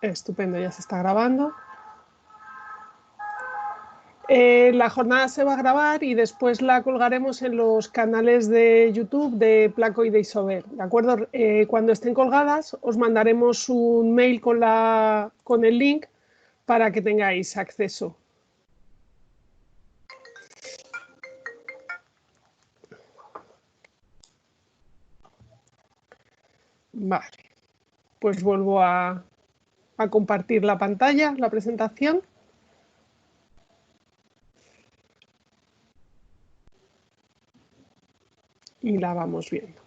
Estupendo, ya se está grabando. La jornada se va a grabar y después la colgaremos en los canales de YouTube de Placo y de Isover, ¿de acuerdo? Cuando estén colgadas os mandaremos un mail con el link para que tengáis acceso. Vale, pues vuelvo a compartir la pantalla, la presentación. Y la vamos viendo.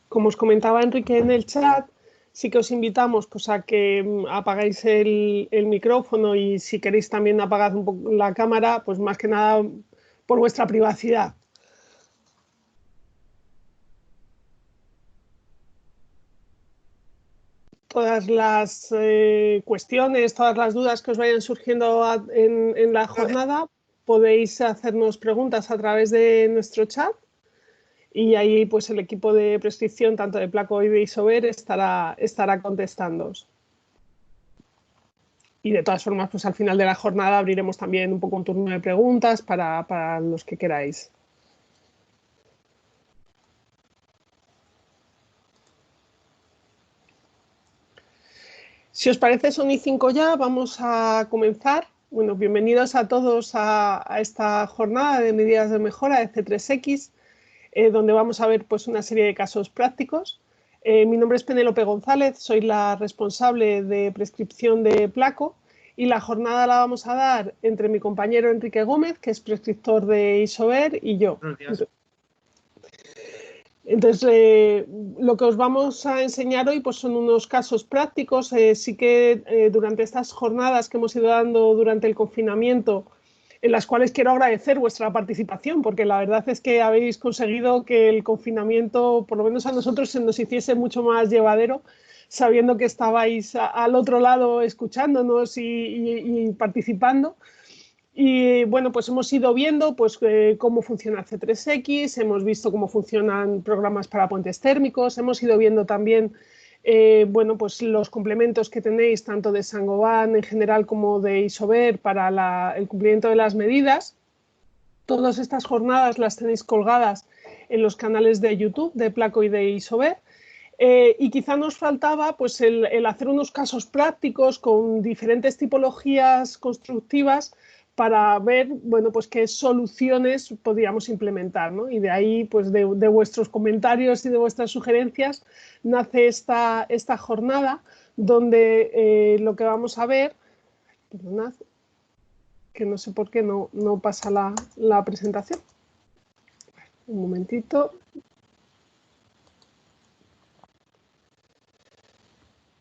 Como os comentaba Enrique en el chat, sí que os invitamos pues, a que apagáis el micrófono y si queréis también apagad un poco la cámara, pues más que nada por vuestra privacidad. Todas las cuestiones, todas las dudas que os vayan surgiendo en la jornada, podéis hacernos preguntas a través de nuestro chat y ahí pues el equipo de prescripción, tanto de Placo y de Isover, estará contestándoos. Y de todas formas, pues al final de la jornada abriremos también un poco un turno de preguntas para los que queráis. Si os parece, son y 5 ya, vamos a comenzar. Bueno, bienvenidos a todos a esta jornada de medidas de mejora de C3X, donde vamos a ver pues, una serie de casos prácticos. Mi nombre es Penélope González, soy la responsable de prescripción de Placo y la jornada la vamos a dar entre mi compañero Enrique Gómez, que es prescriptor de Isover, y yo. Entonces, lo que os vamos a enseñar hoy pues, son unos casos prácticos. Sí que durante estas jornadas que hemos ido dando durante el confinamiento, en las cuales quiero agradecer vuestra participación, porque la verdad es que habéis conseguido que el confinamiento, por lo menos a nosotros, se nos hiciese mucho más llevadero, sabiendo que estabais al otro lado escuchándonos y participando. Y bueno, pues hemos ido viendo pues, cómo funciona C3X, hemos visto cómo funcionan programas para puentes térmicos, hemos ido viendo también bueno, pues los complementos que tenéis tanto de Saint-Gobain en general como de Isover para el cumplimiento de las medidas. Todas estas jornadas las tenéis colgadas en los canales de YouTube de Placo y de Isover. Y quizá nos faltaba pues, el hacer unos casos prácticos con diferentes tipologías constructivas para ver bueno, pues qué soluciones podríamos implementar, ¿no? Y de ahí, pues de vuestros comentarios y de vuestras sugerencias, nace esta jornada donde lo que vamos a ver, perdonad, que no sé por qué no pasa la presentación. Un momentito.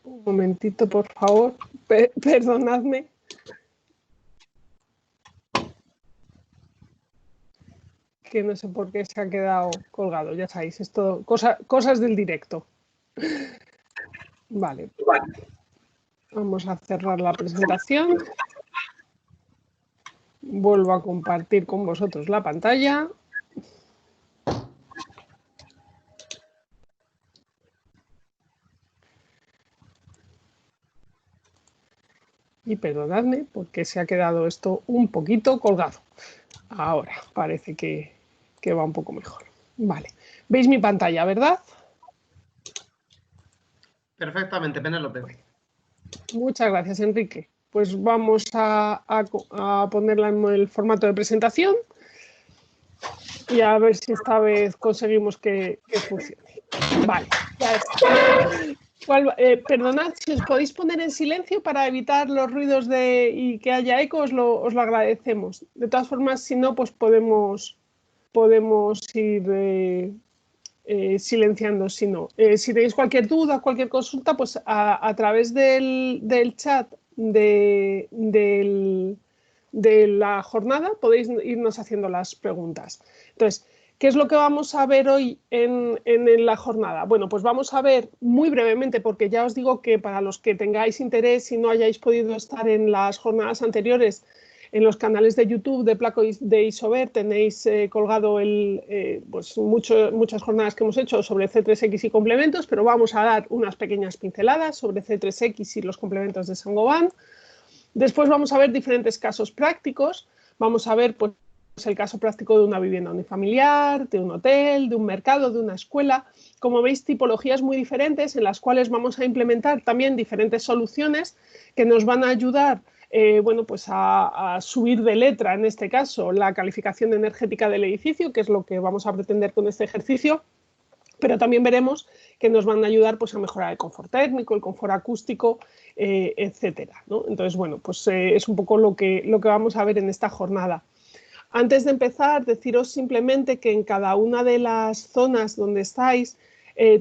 Un momentito, por favor. Perdonadme. Que no sé por qué se ha quedado colgado, ya sabéis, esto, cosas del directo. Vale, vamos a cerrar la presentación. Vuelvo a compartir con vosotros la pantalla. Y perdonadme porque se ha quedado esto un poquito colgado. Ahora parece que va un poco mejor. Vale, veis mi pantalla, ¿verdad? Perfectamente, Penélope. Muchas gracias, Enrique. Pues vamos a ponerla en el formato de presentación y a ver si esta vez conseguimos que funcione. Vale, ya está. Perdonad, si os podéis poner en silencio para evitar los ruidos y que haya eco, os lo agradecemos. De todas formas, si no, pues podemos ir silenciando si no. Si tenéis cualquier duda, cualquier consulta, pues a través del chat de la jornada podéis irnos haciendo las preguntas. Entonces, ¿qué es lo que vamos a ver hoy en la jornada? Bueno, pues vamos a ver muy brevemente, porque ya os digo que para los que tengáis interés y no hayáis podido estar en las jornadas anteriores, En los canales de YouTube de Placo de Isover tenéis colgado pues muchas jornadas que hemos hecho sobre C3X y complementos, pero vamos a dar unas pequeñas pinceladas sobre C3X y los complementos de Saint-Gobain. Después vamos a ver diferentes casos prácticos. Vamos a ver pues, el caso práctico de una vivienda unifamiliar, de un hotel, de un mercado, de una escuela. Como veis, tipologías muy diferentes en las cuales vamos a implementar también diferentes soluciones que nos van a ayudar bueno, pues a subir de letra, en este caso, la calificación energética del edificio, que es lo que vamos a pretender con este ejercicio, pero también veremos que nos van a ayudar pues, a mejorar el confort térmico, el confort acústico, etcétera, ¿no? Entonces, bueno, pues es un poco lo que vamos a ver en esta jornada. Antes de empezar, deciros simplemente que en cada una de las zonas donde estáis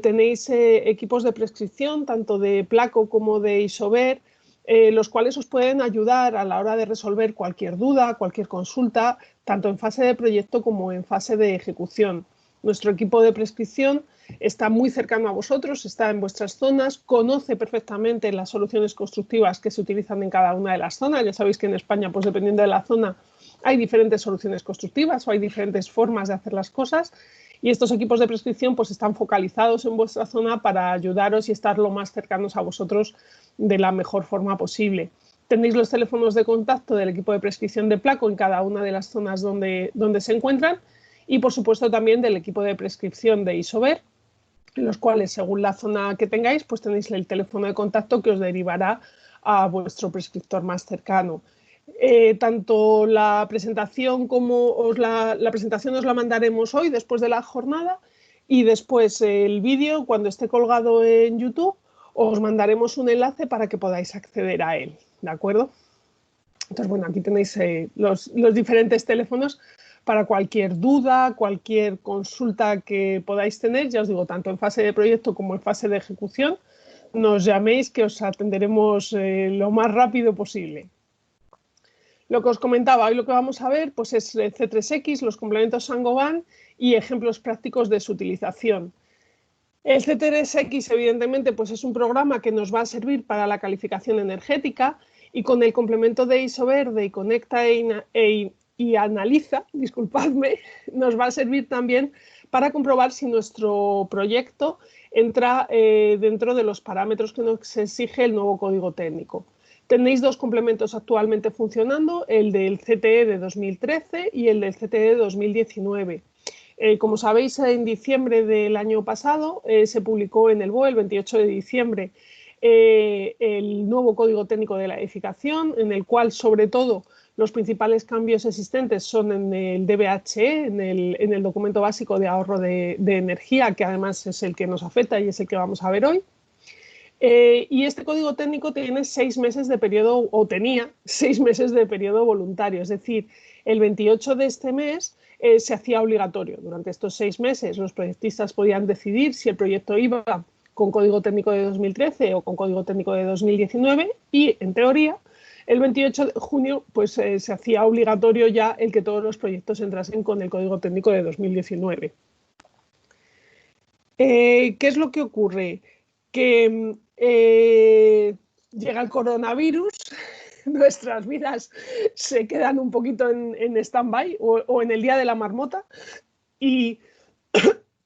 tenéis equipos de prescripción, tanto de Placo como de Isover, los cuales os pueden ayudar a la hora de resolver cualquier duda, cualquier consulta, tanto en fase de proyecto como en fase de ejecución. Nuestro equipo de prescripción está muy cercano a vosotros, está en vuestras zonas, conoce perfectamente las soluciones constructivas que se utilizan en cada una de las zonas. Ya sabéis que en España, pues dependiendo de la zona, hay diferentes soluciones constructivas o hay diferentes formas de hacer las cosas. Y estos equipos de prescripción pues, están focalizados en vuestra zona para ayudaros y estar lo más cercanos a vosotros de la mejor forma posible. Tenéis los teléfonos de contacto del equipo de prescripción de Placo en cada una de las zonas donde se encuentran y, por supuesto, también del equipo de prescripción de Isover, en los cuales, según la zona que tengáis, pues tenéis el teléfono de contacto que os derivará a vuestro prescriptor más cercano. Tanto la presentación como la presentación os la mandaremos hoy después de la jornada y después el vídeo, cuando esté colgado en YouTube, os mandaremos un enlace para que podáis acceder a él, ¿de acuerdo? Entonces, bueno, aquí tenéis los diferentes teléfonos para cualquier duda, cualquier consulta que podáis tener, ya os digo, tanto en fase de proyecto como en fase de ejecución, nos llaméis que os atenderemos lo más rápido posible. Lo que os comentaba, hoy lo que vamos a ver pues es el C3X, los complementos Saint-Gobain y ejemplos prácticos de su utilización. El C3X, evidentemente, pues es un programa que nos va a servir para la calificación energética y con el complemento de Isover, de Conecta y Analiza, disculpadme, nos va a servir también para comprobar si nuestro proyecto entra dentro de los parámetros que nos exige el nuevo código técnico. Tenéis dos complementos actualmente funcionando, el del CTE de 2013 y el del CTE de 2019. Como sabéis, en diciembre del año pasado se publicó en el BOE, el 28 de diciembre, el nuevo código técnico de la edificación, en el cual, sobre todo, los principales cambios existentes son en el DBHE, en el documento básico de ahorro de energía, que además es el que nos afecta y es el que vamos a ver hoy. Y este código técnico tiene 6 meses de periodo, o tenía 6 meses de periodo voluntario, es decir, el 28 de este mes se hacía obligatorio. Durante estos 6 meses los proyectistas podían decidir si el proyecto iba con código técnico de 2013 o con código técnico de 2019 y, en teoría, el 28 de junio pues, se hacía obligatorio ya el que todos los proyectos entrasen con el código técnico de 2019. ¿Qué es lo que ocurre? Que llega el coronavirus, nuestras vidas se quedan un poquito en stand-by o en el día de la marmota y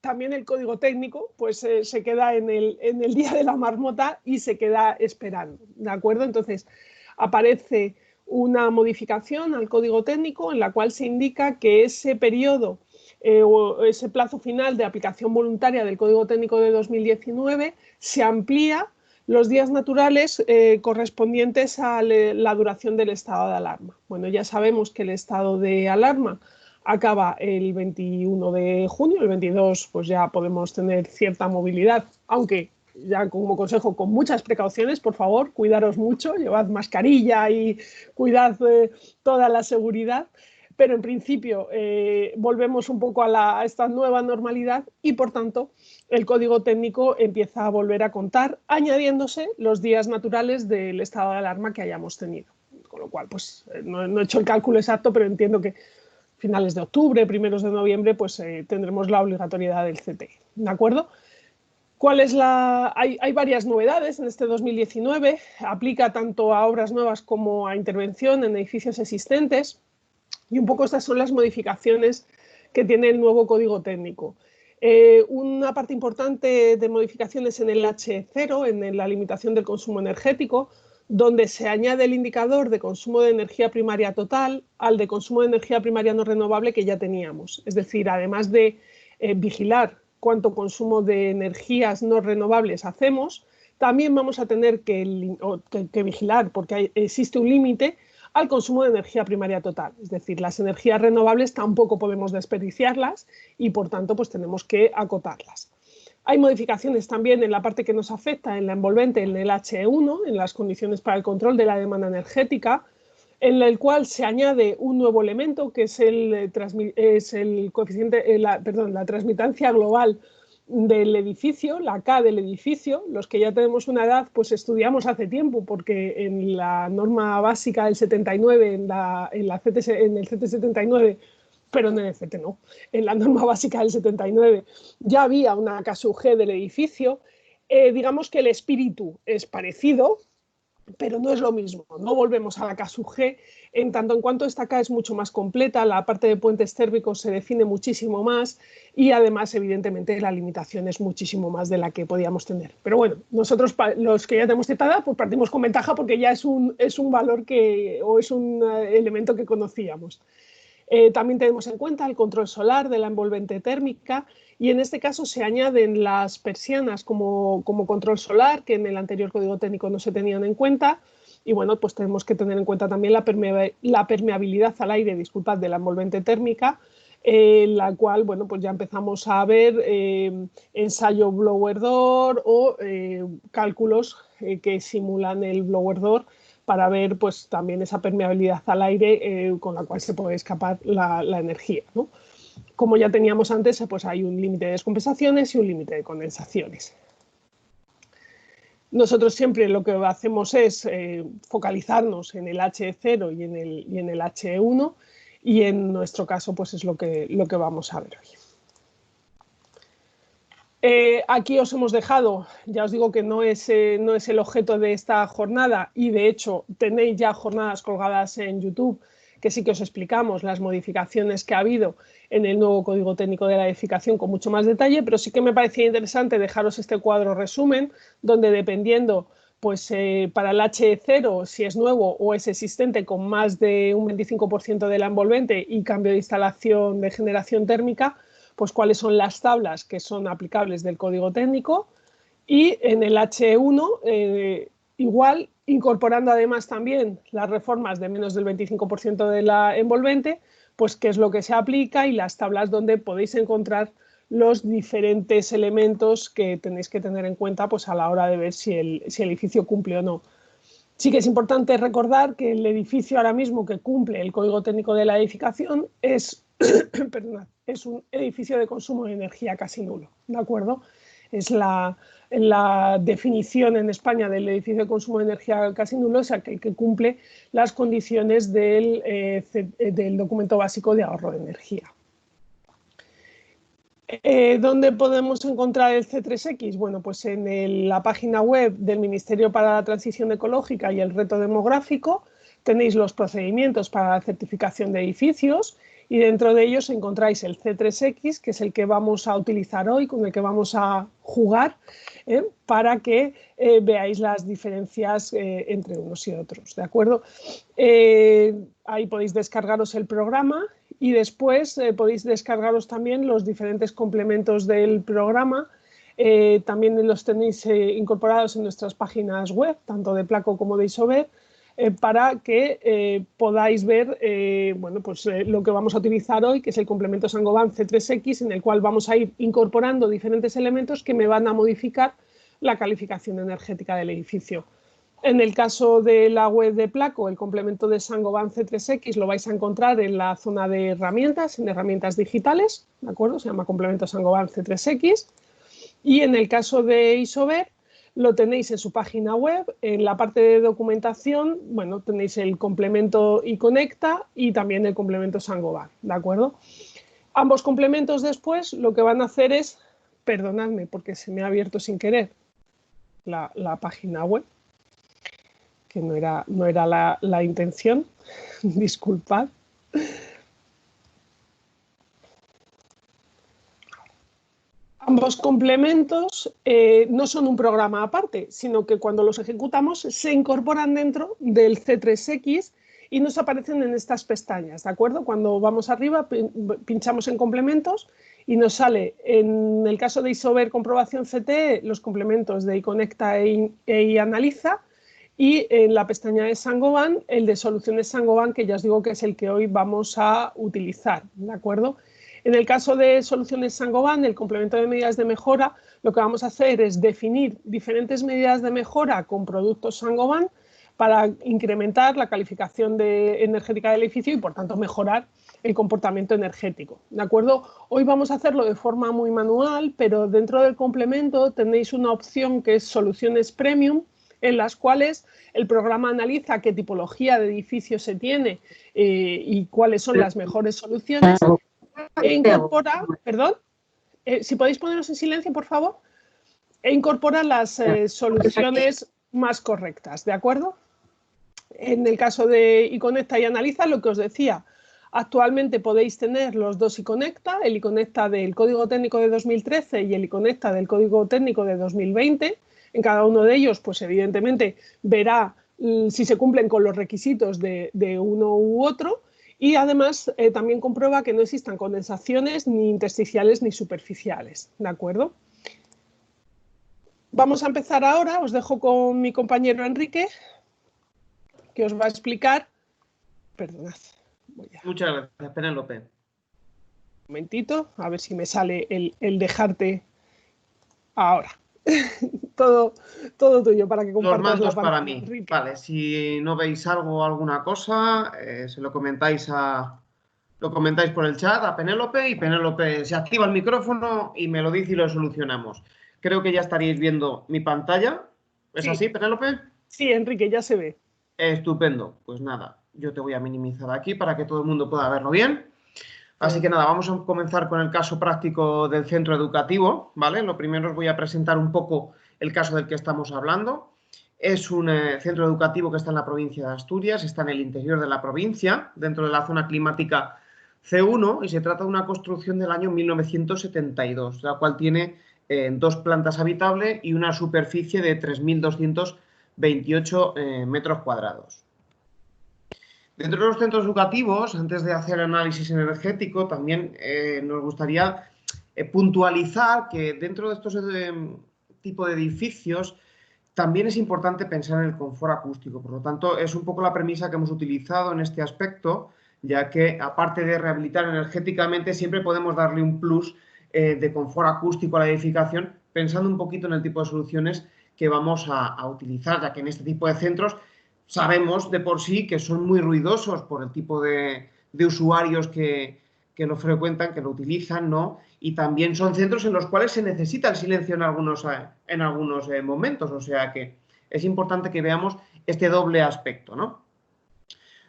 también el código técnico pues se queda en el día de la marmota y se queda esperando, ¿de acuerdo? Entonces aparece una modificación al código técnico en la cual se indica que ese periodo o ese plazo final de aplicación voluntaria del Código Técnico de 2019 se amplía los días naturales correspondientes a la duración del estado de alarma. Bueno, ya sabemos que el estado de alarma acaba el 21 de junio, el 22 pues ya podemos tener cierta movilidad, aunque ya como consejo con muchas precauciones, por favor, cuidaros mucho, llevad mascarilla y cuidad toda la seguridad. Pero en principio volvemos un poco a esta nueva normalidad y, por tanto, el código técnico empieza a volver a contar, añadiéndose los días naturales del estado de alarma que hayamos tenido. Con lo cual, pues no he hecho el cálculo exacto, pero entiendo que finales de octubre, primeros de noviembre, pues tendremos la obligatoriedad del CTE, ¿de acuerdo? Hay varias novedades en este 2019, aplica tanto a obras nuevas como a intervención en edificios existentes, y un poco estas son las modificaciones que tiene el nuevo código técnico. Una parte importante de modificaciones en el H0, en la limitación del consumo energético, donde se añade el indicador de consumo de energía primaria total al de consumo de energía primaria no renovable que ya teníamos. Es decir, además de vigilar cuánto consumo de energías no renovables hacemos, también vamos a tener que vigilar, porque existe un límite al consumo de energía primaria total. Es decir, las energías renovables tampoco podemos desperdiciarlas y, por tanto, pues tenemos que acotarlas. Hay modificaciones también en la parte que nos afecta, en la envolvente, en el H1, en las condiciones para el control de la demanda energética, en el cual se añade un nuevo elemento que es el coeficiente, la transmitancia global del edificio, la K del edificio. Los que ya tenemos una edad, pues estudiamos hace tiempo, porque en la norma básica del 79, en el CT79, pero en el CT no, en la norma básica del 79 ya había una K sub G del edificio. Digamos que el espíritu es parecido, pero no es lo mismo, no volvemos a la K sub G, en tanto en cuanto esta K es mucho más completa, la parte de puentes térmicos se define muchísimo más y además, evidentemente, la limitación es muchísimo más de la que podíamos tener. Pero bueno, nosotros, los que ya tenemos cierta edad, pues partimos con ventaja porque ya es un valor o es un elemento que conocíamos. También tenemos en cuenta el control solar de la envolvente térmica y en este caso se añaden las persianas como control solar, que en el anterior código técnico no se tenían en cuenta. Y bueno, pues tenemos que tener en cuenta también la permeabilidad al aire, de la envolvente térmica, la cual, bueno, pues ya empezamos a ver ensayo blower door o cálculos que simulan el blower door, para ver pues también esa permeabilidad al aire con la cual se puede escapar la energía, ¿no? Como ya teníamos antes, pues hay un límite de descompensaciones y un límite de condensaciones. Nosotros siempre lo que hacemos es focalizarnos en el H0 y en el H1, y en nuestro caso pues es lo que vamos a ver hoy. Aquí os hemos dejado, ya os digo que no es el objeto de esta jornada, y de hecho tenéis ya jornadas colgadas en YouTube que sí que os explicamos las modificaciones que ha habido en el nuevo código técnico de la edificación con mucho más detalle, pero sí que me parecía interesante dejaros este cuadro resumen, donde dependiendo pues para el H0, si es nuevo o es existente con más de un 25% de la envolvente y cambio de instalación de generación térmica, pues cuáles son las tablas que son aplicables del código técnico, y en el H1 igual, incorporando además también las reformas de menos del 25% de la envolvente, pues qué es lo que se aplica y las tablas donde podéis encontrar los diferentes elementos que tenéis que tener en cuenta pues a la hora de ver si el edificio cumple o no. Sí que es importante recordar que el edificio ahora mismo que cumple el código técnico de la edificación es un edificio de consumo de energía casi nulo, ¿de acuerdo? Es la definición en España del edificio de consumo de energía casi nulo, es aquel que cumple las condiciones del documento básico de ahorro de energía. ¿Dónde podemos encontrar el C3X? Bueno, pues en la página web del Ministerio para la Transición Ecológica y el Reto Demográfico tenéis los procedimientos para la certificación de edificios, y dentro de ellos encontráis el C3X, que es el que vamos a utilizar hoy, con el que vamos a jugar, para que veáis las diferencias entre unos y otros, ¿de acuerdo? Ahí podéis descargaros el programa y después podéis descargaros también los diferentes complementos del programa. También los tenéis incorporados en nuestras páginas web, tanto de Placo como de Isover, para que podáis ver bueno, pues, lo que vamos a utilizar hoy, que es el complemento Saint-Gobain C3X, en el cual vamos a ir incorporando diferentes elementos que me van a modificar la calificación energética del edificio. En el caso de la web de Placo, el complemento de Saint-Gobain C3X lo vais a encontrar en la zona de herramientas, en herramientas digitales, ¿de acuerdo? Se llama complemento Saint-Gobain C3X. Y en el caso de Isover, lo tenéis en su página web, en la parte de documentación, bueno, tenéis el complemento iConecta y también el complemento Saint-Gobain, ¿de acuerdo? Ambos complementos después lo que van a hacer es perdonadme porque se me ha abierto sin querer la página web, que no era la intención, disculpad. Ambos complementos no son un programa aparte, sino que cuando los ejecutamos se incorporan dentro del C3X y nos aparecen en estas pestañas, ¿de acuerdo? Cuando vamos arriba, pinchamos en complementos y nos sale, en el caso de Isover Comprobación CTE, los complementos de iConecta e iAnaliza, y en la pestaña de Saint-Gobain, el de Soluciones Saint-Gobain, que ya os digo que es el que hoy vamos a utilizar, ¿de acuerdo? En el caso de Soluciones Saint-Gobain, el complemento de medidas de mejora, lo que vamos a hacer es definir diferentes medidas de mejora con productos Saint-Gobain para incrementar la calificación energética del edificio y, por tanto, mejorar el comportamiento energético, ¿de acuerdo? Hoy vamos a hacerlo de forma muy manual, pero dentro del complemento tenéis una opción que es Soluciones Premium, en las cuales el programa analiza qué tipología de edificio se tiene y cuáles son las mejores soluciones. E incorpora, perdón, si podéis poneros en silencio, por favor, e incorpora las soluciones más correctas, ¿de acuerdo? En el caso de iConecta y Analiza, lo que os decía, actualmente podéis tener los dos iConecta, el iConecta del Código Técnico de 2013 y el iConecta del Código Técnico de 2020. En cada uno de ellos, pues evidentemente verá si se cumplen con los requisitos de uno u otro. Y además también comprueba que no existan condensaciones ni intersticiales ni superficiales, ¿de acuerdo? Vamos a empezar ahora, os dejo con mi compañero Enrique, que os va a explicar. Perdonad. Muchas gracias, Penélope. Un momentito, a ver si me sale el dejarte ahora. todo tuyo para que compartas. Los mandos para mí. Enrique. Vale, si no veis algo, alguna cosa, se lo comentáis por el chat a Penélope y Penélope se activa el micrófono y me lo dice y lo solucionamos. Creo que ya estaréis viendo mi pantalla. ¿Es así, Penélope? Sí, Enrique, ya se ve. Estupendo. Pues nada, yo te voy a minimizar aquí para que todo el mundo pueda verlo bien. Así que nada, vamos a comenzar con el caso práctico del centro educativo, ¿vale? Lo primero os voy a presentar un poco el caso del que estamos hablando. Es un centro educativo que está en la provincia de Asturias, está en el interior de la provincia, dentro de la zona climática C1, y se trata de una construcción del año 1972, la cual tiene 2 plantas habitables y una superficie de 3.228 metros cuadrados. Dentro de los centros educativos, antes de hacer análisis energético, también nos gustaría puntualizar que dentro de estos tipos de edificios también es importante pensar en el confort acústico. Por lo tanto, es un poco la premisa que hemos utilizado en este aspecto, ya que aparte de rehabilitar energéticamente, siempre podemos darle un plus de confort acústico a la edificación, pensando un poquito en el tipo de soluciones que vamos a utilizar, ya que en este tipo de centros sabemos de por sí que son muy ruidosos por el tipo de usuarios que lo frecuentan, que lo utilizan, ¿no? Y también son centros en los cuales se necesita el silencio en algunos momentos, o sea que es importante que veamos este doble aspecto, ¿no?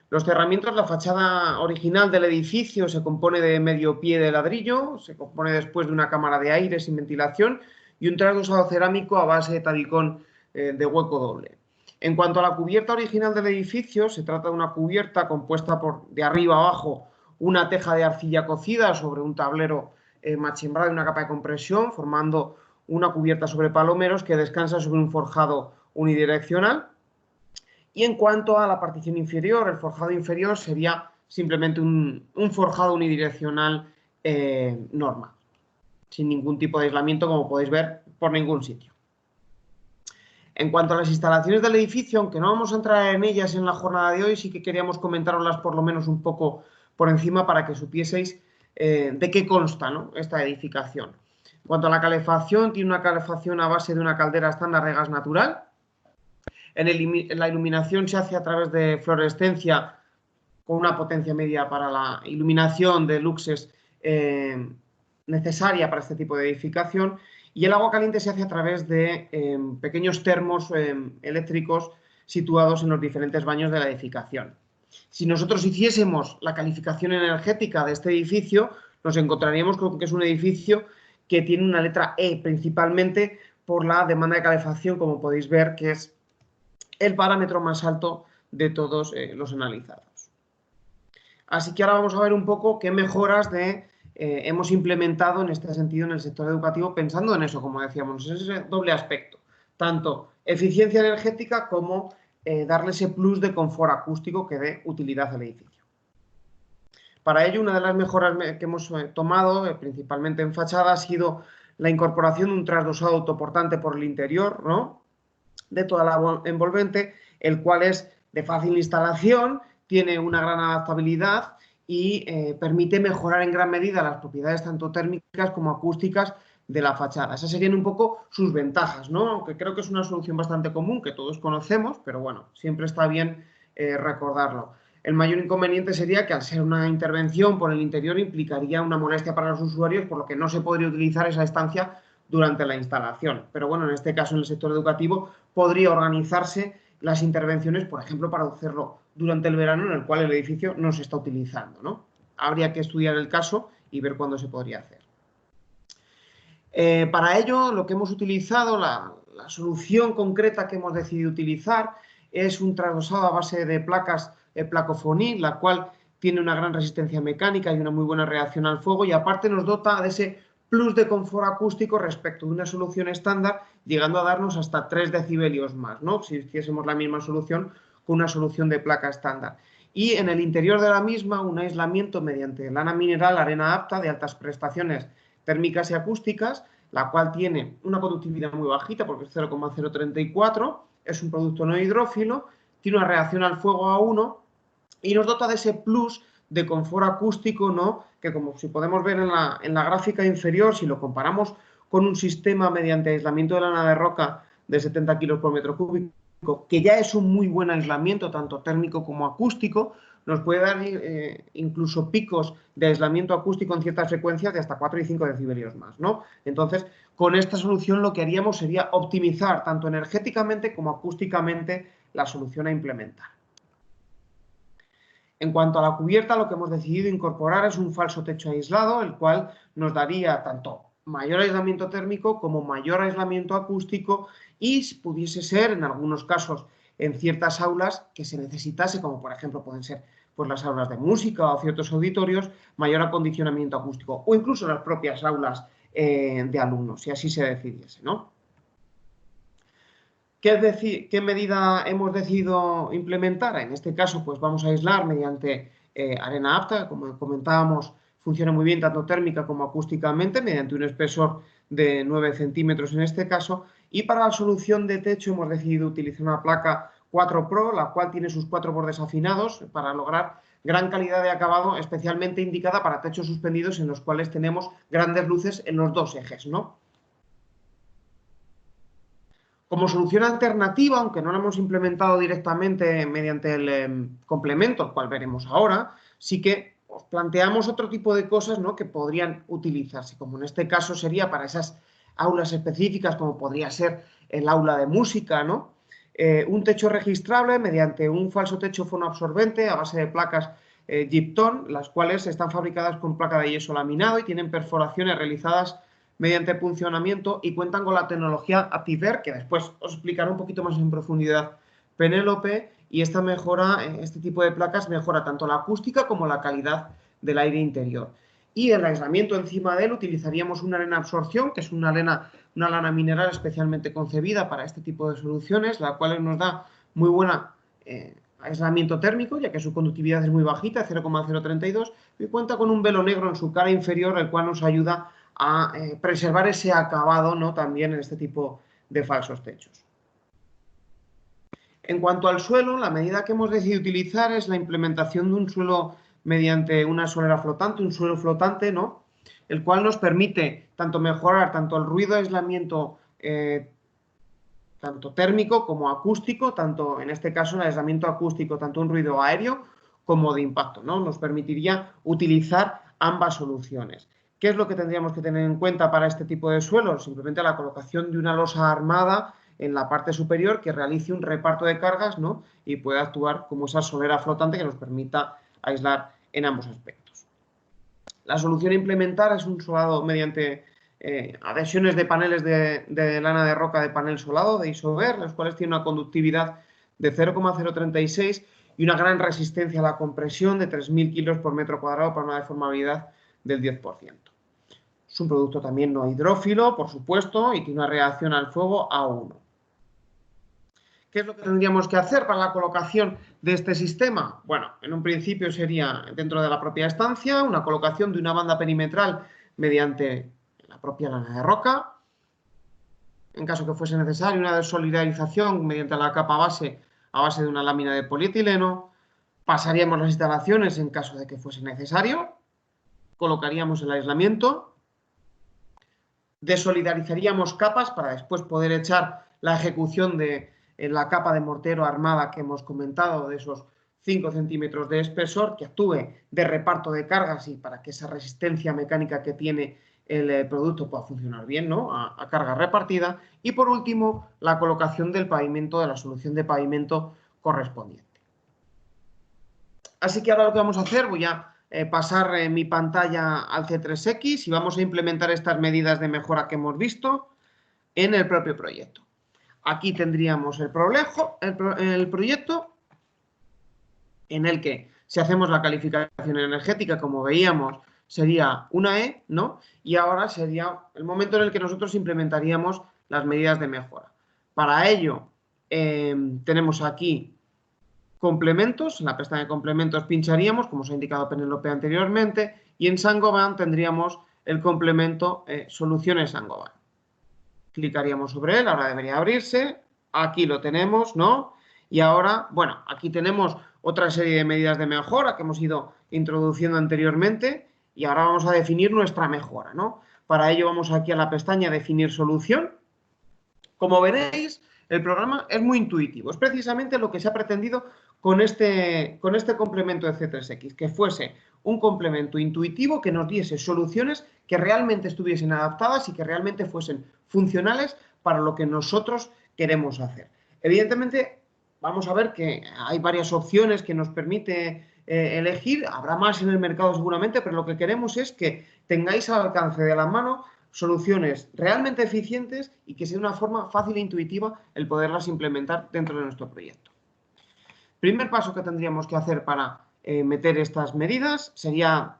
Los cerramientos, la fachada original del edificio se compone de medio pie de ladrillo, se compone después de una cámara de aire sin ventilación y un trasdosado cerámico a base de tabicón de hueco doble. En cuanto a la cubierta original del edificio, se trata de una cubierta compuesta por de arriba a abajo una teja de arcilla cocida sobre un tablero machimbrado y una capa de compresión, formando una cubierta sobre palomeros que descansa sobre un forjado unidireccional. Y en cuanto a la partición inferior, el forjado inferior sería simplemente un forjado unidireccional normal, sin ningún tipo de aislamiento, como podéis ver, por ningún sitio. En cuanto a las instalaciones del edificio, aunque no vamos a entrar en ellas en la jornada de hoy, sí que queríamos comentaroslas por lo menos un poco por encima para que supieseis de qué consta, ¿no?, esta edificación. En cuanto a la calefacción, tiene una calefacción a base de una caldera estándar de gas natural. En la iluminación se hace a través de fluorescencia con una potencia media para la iluminación de luxes necesaria para este tipo de edificación. Y el agua caliente se hace a través de pequeños termos eléctricos situados en los diferentes baños de la edificación. Si nosotros hiciésemos la calificación energética de este edificio, nos encontraríamos con que es un edificio que tiene una letra E, principalmente por la demanda de calefacción, como podéis ver, que es el parámetro más alto de todos los analizados. Así que ahora vamos a ver un poco qué mejoras hemos implementado en este sentido en el sector educativo, pensando en eso, como decíamos, ese doble aspecto, tanto eficiencia energética como darle ese plus de confort acústico que dé utilidad al edificio. Para ello, una de las mejoras que hemos tomado, principalmente en fachada, ha sido la incorporación de un trasdosado autoportante por el interior, ¿no?, de toda la envolvente, el cual es de fácil instalación, tiene una gran adaptabilidad y permite mejorar en gran medida las propiedades tanto térmicas como acústicas de la fachada. Esas serían un poco sus ventajas, ¿no? Aunque creo que es una solución bastante común que todos conocemos, pero bueno, siempre está bien recordarlo. El mayor inconveniente sería que al ser una intervención por el interior implicaría una molestia para los usuarios, por lo que no se podría utilizar esa estancia durante la instalación. Pero bueno, en este caso en el sector educativo podría organizarse las intervenciones, por ejemplo, para hacerlo durante el verano en el cual el edificio no se está utilizando, ¿no? Habría que estudiar el caso y ver cuándo se podría hacer. Para ello, lo que hemos utilizado, la solución concreta que hemos decidido utilizar es un trasdosado a base de placas Placophonic, la cual tiene una gran resistencia mecánica y una muy buena reacción al fuego, y aparte nos dota de ese plus de confort acústico respecto de una solución estándar, llegando a darnos hasta 3 decibelios más, ¿no?, si hiciésemos la misma solución con una solución de placa estándar. Y en el interior de la misma, un aislamiento mediante lana mineral, arena apta, de altas prestaciones térmicas y acústicas, la cual tiene una conductividad muy bajita, porque es 0,034, es un producto no hidrófilo, tiene una reacción al fuego a 1 y nos dota de ese plus de confort acústico, ¿no?, que como si podemos ver en la gráfica inferior, si lo comparamos con un sistema mediante aislamiento de lana de roca de 70 kilos por metro cúbico, que ya es un muy buen aislamiento, tanto térmico como acústico, nos puede dar incluso picos de aislamiento acústico en ciertas frecuencias de hasta 4 y 5 decibelios más, ¿no? Entonces, con esta solución lo que haríamos sería optimizar tanto energéticamente como acústicamente la solución a implementar. En cuanto a la cubierta, lo que hemos decidido incorporar es un falso techo aislado, el cual nos daría tanto mayor aislamiento térmico como mayor aislamiento acústico, y pudiese ser, en algunos casos, en ciertas aulas que se necesitase, como por ejemplo pueden ser pues, las aulas de música o ciertos auditorios, mayor acondicionamiento acústico, o incluso las propias aulas de alumnos, si así se decidiese, ¿no? ¿Qué medida hemos decidido implementar? En este caso, pues vamos a aislar mediante arena apta, como comentábamos, funciona muy bien tanto térmica como acústicamente, mediante un espesor de 9 centímetros en este caso, y para la solución de techo hemos decidido utilizar una placa 4 Pro, la cual tiene sus 4 bordes afinados para lograr gran calidad de acabado, especialmente indicada para techos suspendidos en los cuales tenemos grandes luces en los dos ejes, ¿no? Como solución alternativa, aunque no la hemos implementado directamente mediante el complemento, el cual veremos ahora, sí que os planteamos otro tipo de cosas, ¿no?, que podrían utilizarse, como en este caso sería para esas aulas específicas, como podría ser el aula de música, ¿no? Un techo registrable mediante un falso techo fonoabsorbente a base de placas Gypton, las cuales están fabricadas con placa de yeso laminado y tienen perforaciones realizadas mediante puncionamiento y cuentan con la tecnología Aptiver, que después os explicaré un poquito más en profundidad Penélope, y esta mejora, este tipo de placas mejora tanto la acústica como la calidad del aire interior. Y el aislamiento encima de él utilizaríamos una arena absorción, que es una lana mineral especialmente concebida para este tipo de soluciones, la cual nos da muy buena aislamiento térmico, ya que su conductividad es muy bajita, 0,032, y cuenta con un velo negro en su cara inferior, el cual nos ayuda a preservar ese acabado, ¿no?, también en este tipo de falsos techos. En cuanto al suelo, la medida que hemos decidido utilizar es la implementación de un suelo mediante una solera flotante, un suelo flotante, ¿no?, el cual nos permite tanto mejorar tanto el ruido de aislamiento tanto térmico como acústico, tanto en este caso el aislamiento acústico, tanto un ruido aéreo como de impacto, ¿no? Nos permitiría utilizar ambas soluciones. ¿Qué es lo que tendríamos que tener en cuenta para este tipo de suelos? Simplemente la colocación de una losa armada en la parte superior que realice un reparto de cargas, ¿no?, y pueda actuar como esa solera flotante que nos permita aislar en ambos aspectos. La solución a implementar es un solado mediante adhesiones de paneles de lana de roca de panel solado, de Isover, los cuales tienen una conductividad de 0,036 y una gran resistencia a la compresión de 3.000 kilos por metro cuadrado para una deformabilidad del 10%. Es un producto también no hidrófilo, por supuesto, y tiene una reacción al fuego A1. ¿Qué es lo que tendríamos que hacer para la colocación de este sistema? Bueno, en un principio sería dentro de la propia estancia una colocación de una banda perimetral mediante la propia lana de roca. En caso que fuese necesario, una desolidarización mediante la capa base a base de una lámina de polietileno. Pasaríamos las instalaciones en caso de que fuese necesario. Colocaríamos el aislamiento. Desolidarizaríamos capas para después poder echar la ejecución de la capa de mortero armada que hemos comentado, de esos 5 centímetros de espesor, que actúe de reparto de cargas y para que esa resistencia mecánica que tiene el producto pueda funcionar bien, ¿no? A carga repartida. Y por último, la colocación del pavimento, de la solución de pavimento correspondiente. Así que ahora lo que vamos a hacer, voy a pasar mi pantalla al C3X y vamos a implementar estas medidas de mejora que hemos visto en el propio proyecto. Aquí tendríamos el proyecto en el que, si hacemos la calificación energética, como veíamos, sería una E, ¿no? Y ahora sería el momento en el que nosotros implementaríamos las medidas de mejora. Para ello, tenemos aquí complementos. En la pestaña de complementos pincharíamos, como os ha indicado Penélope anteriormente, y en Saint-Gobain tendríamos el complemento soluciones Saint-Gobain. Clicaríamos sobre él, ahora debería abrirse, aquí lo tenemos, ¿no? Y ahora, bueno, aquí tenemos otra serie de medidas de mejora que hemos ido introduciendo anteriormente y ahora vamos a definir nuestra mejora, ¿no? Para ello vamos aquí a la pestaña definir solución. Como veréis, el programa es muy intuitivo, es precisamente lo que se ha pretendido con este complemento de C3X, que fuese un complemento intuitivo que nos diese soluciones que realmente estuviesen adaptadas y que realmente fuesen funcionales para lo que nosotros queremos hacer. Evidentemente, vamos a ver que hay varias opciones que nos permite elegir, habrá más en el mercado seguramente, pero lo que queremos es que tengáis al alcance de la mano soluciones realmente eficientes y que sea de una forma fácil e intuitiva el poderlas implementar dentro de nuestro proyecto. Primer paso que tendríamos que hacer para meter estas medidas sería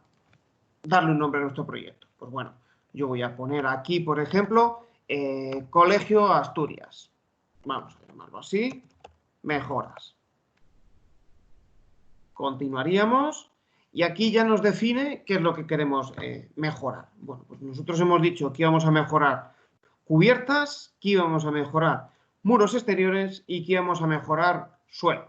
darle un nombre a nuestro proyecto. Pues bueno, yo voy a poner aquí, por ejemplo, Colegio Asturias. Vamos a llamarlo así, mejoras. Continuaríamos. Y aquí ya nos define qué es lo que queremos mejorar. Bueno, pues nosotros hemos dicho que íbamos a mejorar cubiertas, que íbamos a mejorar muros exteriores y que íbamos a mejorar suelos.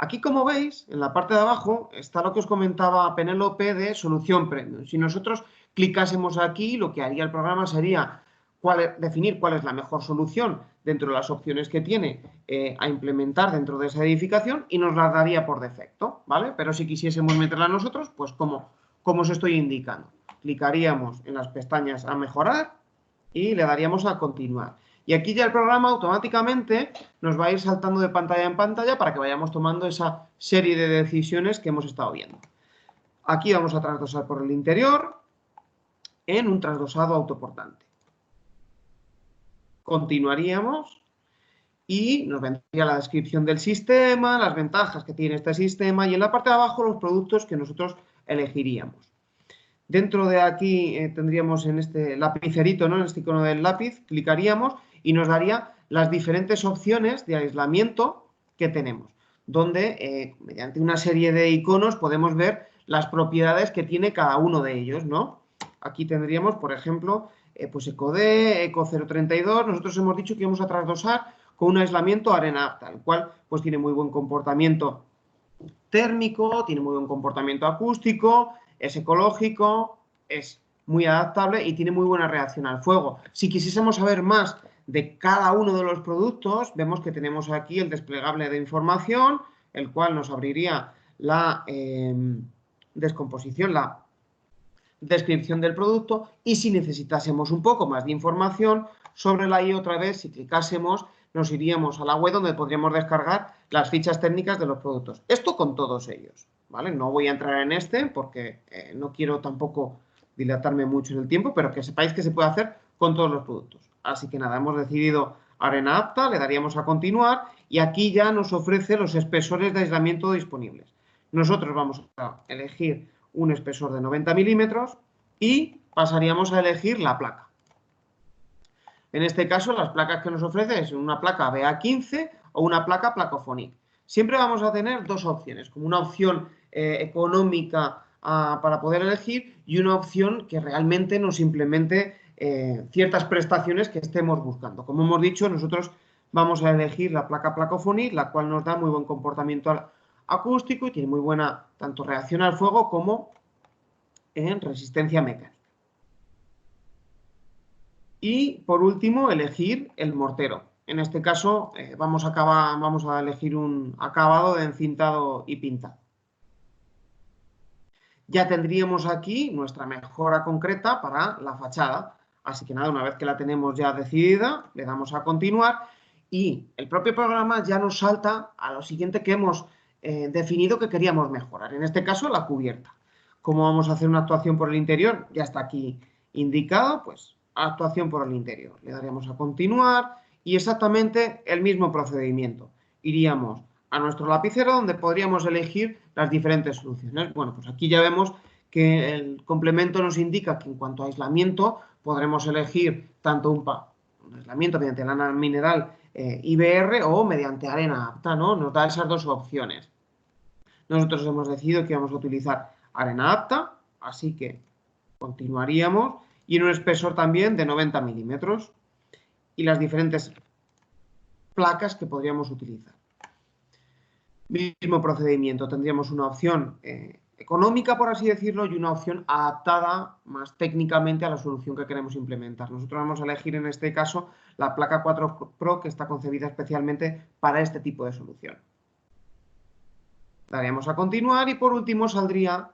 Aquí, como veis, en la parte de abajo está lo que os comentaba Penélope de solución premium. Si nosotros clicásemos aquí, lo que haría el programa sería definir cuál es la mejor solución dentro de las opciones que tiene a implementar dentro de esa edificación y nos la daría por defecto, ¿vale? Pero si quisiésemos meterla nosotros, pues como os estoy indicando, clicaríamos en las pestañas a mejorar y le daríamos a continuar. Y aquí ya el programa automáticamente nos va a ir saltando de pantalla en pantalla para que vayamos tomando esa serie de decisiones que hemos estado viendo. Aquí vamos a trasdosar por el interior en un trasdosado autoportante. Continuaríamos y nos vendría la descripción del sistema, las ventajas que tiene este sistema y en la parte de abajo los productos que nosotros elegiríamos. Dentro de aquí tendríamos en este lapicerito, ¿no? En este icono del lápiz, clicaríamos y nos daría las diferentes opciones de aislamiento que tenemos, donde mediante una serie de iconos podemos ver las propiedades que tiene cada uno de ellos, ¿no? Aquí tendríamos, por ejemplo, pues EcoD, Eco 032, nosotros hemos dicho que íbamos a trasdosar con un aislamiento arena apta, el cual pues tiene muy buen comportamiento térmico, tiene muy buen comportamiento acústico, es ecológico, es muy adaptable y tiene muy buena reacción al fuego. Si quisiésemos saber más de cada uno de los productos, vemos que tenemos aquí el desplegable de información, el cual nos abriría la descomposición, la descripción del producto y si necesitásemos un poco más de información sobre la I otra vez, si clicásemos, nos iríamos a la web donde podríamos descargar las fichas técnicas de los productos. Esto con todos ellos, ¿vale? No voy a entrar en este porque no quiero tampoco dilatarme mucho en el tiempo, pero que sepáis que se puede hacer con todos los productos. Así que nada, hemos decidido arena apta, le daríamos a continuar y aquí ya nos ofrece los espesores de aislamiento disponibles. Nosotros vamos a elegir un espesor de 90 milímetros y pasaríamos a elegir la placa. En este caso, las placas que nos ofrece es una placa BA15 o una placa Placofonic. Siempre vamos a tener dos opciones, como una opción económica para poder elegir y una opción que realmente nos implemente ciertas prestaciones que estemos buscando. Como hemos dicho, nosotros vamos a elegir la placa Placofonic, la cual nos da muy buen comportamiento acústico y tiene muy buena tanto reacción al fuego como en resistencia mecánica. Y por último, elegir el mortero. En este caso vamos a elegir un acabado de encintado y pintado. Ya tendríamos aquí nuestra mejora concreta para la fachada. Así que nada, una vez que la tenemos ya decidida, le damos a continuar y el propio programa ya nos salta a lo siguiente que hemos definido que queríamos mejorar. En este caso, la cubierta. ¿Cómo vamos a hacer una actuación por el interior? Ya está aquí indicado, pues actuación por el interior. Le daríamos a continuar y exactamente el mismo procedimiento. Iríamos a nuestro lapicero donde podríamos elegir las diferentes soluciones. Bueno, pues aquí ya vemos que el complemento nos indica que en cuanto a aislamiento podremos elegir tanto un aislamiento mediante lana mineral IBR o mediante arena apta, ¿no? Nos da esas dos opciones. Nosotros hemos decidido que vamos a utilizar arena apta, así que continuaríamos y en un espesor también de 90 milímetros y las diferentes placas que podríamos utilizar. Mismo procedimiento, tendríamos una opción económica, por así decirlo, y una opción adaptada más técnicamente a la solución que queremos implementar. Nosotros vamos a elegir en este caso la placa 4 Pro, que está concebida especialmente para este tipo de solución. Daríamos a continuar y por último saldría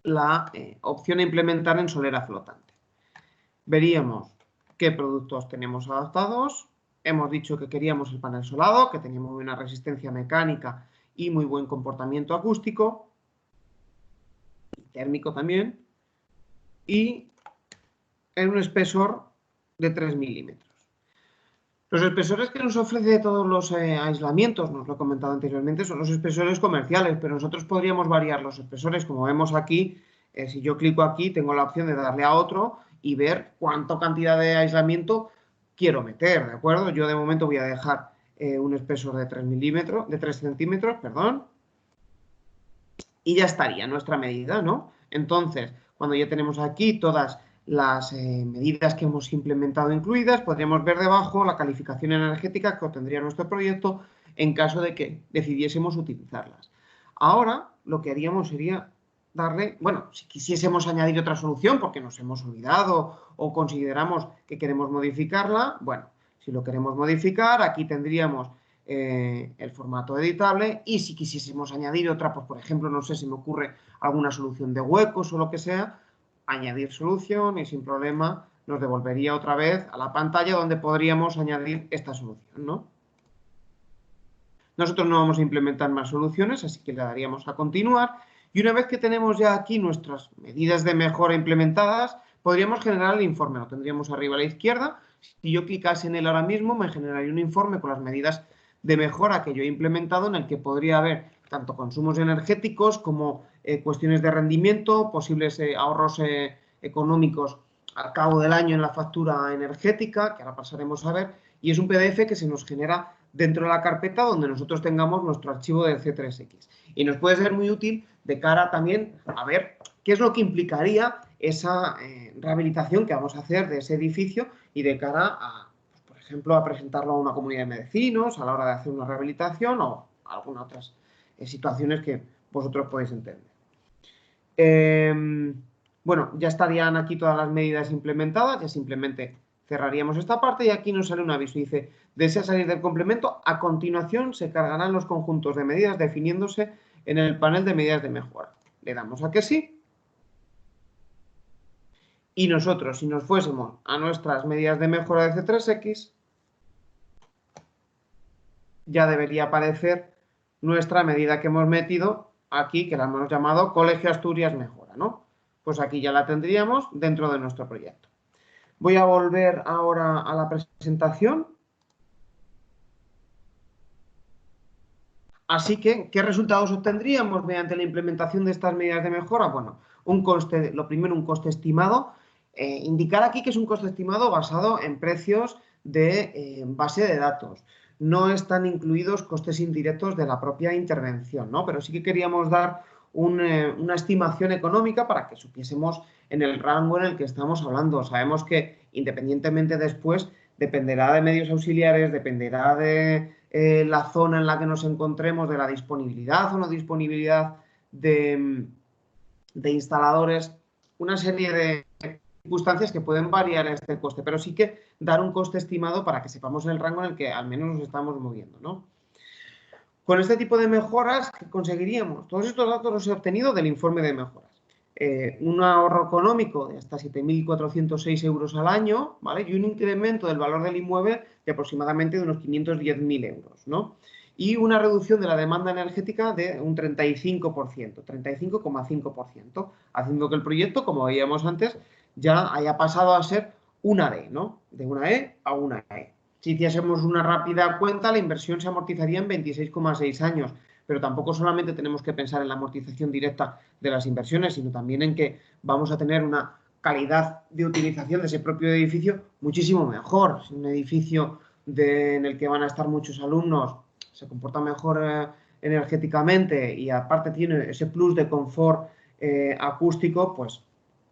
la opción a implementar en solera flotante. Veríamos qué productos tenemos adaptados. Hemos dicho que queríamos el panel solado, que tenía muy buena resistencia mecánica y muy buen comportamiento acústico, y térmico también, y en un espesor de 3 milímetros. Los espesores que nos ofrece todos los aislamientos, nos lo he comentado anteriormente, son los espesores comerciales, pero nosotros podríamos variar los espesores, como vemos aquí. Si yo clico aquí, tengo la opción de darle a otro y ver cuánta cantidad de aislamiento quiero meter, ¿de acuerdo? Yo de momento voy a dejar un espesor de 3 centímetros, perdón, y ya estaría nuestra medida, ¿no? Entonces, cuando ya tenemos aquí todas las medidas que hemos implementado incluidas, podríamos ver debajo la calificación energética que obtendría nuestro proyecto en caso de que decidiésemos utilizarlas. Ahora, lo que haríamos sería darle, bueno, si quisiésemos añadir otra solución porque nos hemos olvidado o consideramos que queremos modificarla, bueno, si lo queremos modificar, aquí tendríamos el formato editable y si quisiésemos añadir otra, pues por ejemplo, no sé si me ocurre alguna solución de huecos o lo que sea, añadir solución y sin problema nos devolvería otra vez a la pantalla donde podríamos añadir esta solución, ¿no? Nosotros no vamos a implementar más soluciones, así que le daríamos a continuar y una vez que tenemos ya aquí nuestras medidas de mejora implementadas, podríamos generar el informe. Lo tendríamos arriba a la izquierda. Si yo clicase en él ahora mismo, me generaría un informe con las medidas de mejora que yo he implementado en el que podría haber tanto consumos energéticos como cuestiones de rendimiento, posibles ahorros económicos al cabo del año en la factura energética, que ahora pasaremos a ver, y es un PDF que se nos genera dentro de la carpeta donde nosotros tengamos nuestro archivo del C3X. Y nos puede ser muy útil de cara también a ver qué es lo que implicaría esa rehabilitación que vamos a hacer de ese edificio y de cara a, por ejemplo, a presentarlo a una comunidad de vecinos a la hora de hacer una rehabilitación o algunas otras situaciones que vosotros podéis entender. Bueno, ya estarían aquí todas las medidas implementadas, ya simplemente cerraríamos esta parte y aquí nos sale un aviso. Dice, desea salir del complemento, a continuación se cargarán los conjuntos de medidas definiéndose en el panel de medidas de mejora. Le damos a que sí. Y nosotros, si nos fuésemos a nuestras medidas de mejora de C3X, ya debería aparecer nuestra medida que hemos metido aquí, que la hemos llamado Colegio Asturias Mejora, ¿no? pues aquí ya la tendríamos dentro de nuestro proyecto. Voy a volver ahora a la presentación. Así que, ¿qué resultados obtendríamos mediante la implementación de estas medidas de mejora? Bueno, un coste, lo primero, un coste estimado. Indicar aquí que es un coste estimado basado en precios de base de datos. No están incluidos costes indirectos de la propia intervención, ¿no? Pero sí que queríamos dar una estimación económica para que supiésemos en el rango en el que estamos hablando. Sabemos que independientemente después dependerá de medios auxiliares, dependerá de la zona en la que nos encontremos, de la disponibilidad o no disponibilidad de instaladores, una serie de circunstancias que pueden variar este coste, pero sí que dar un coste estimado para que sepamos el rango en el que al menos nos estamos moviendo, ¿no? Con este tipo de mejoras, ¿qué conseguiríamos? Todos estos datos los he obtenido del informe de mejoras. Un ahorro económico de hasta 7.406 euros al año, ¿vale? Y un incremento del valor del inmueble de aproximadamente de unos 510.000 euros, ¿no? Y una reducción de la demanda energética de un 35%, 35,5%, haciendo que el proyecto, como veíamos antes, ya haya pasado a ser una D, ¿no? De una E a una E. Si hiciésemos una rápida cuenta, la inversión se amortizaría en 26,6 años, pero tampoco solamente tenemos que pensar en la amortización directa de las inversiones, sino también en que vamos a tener una calidad de utilización de ese propio edificio muchísimo mejor. Si un edificio en el que van a estar muchos alumnos se comporta mejor energéticamente y aparte tiene ese plus de confort acústico, pues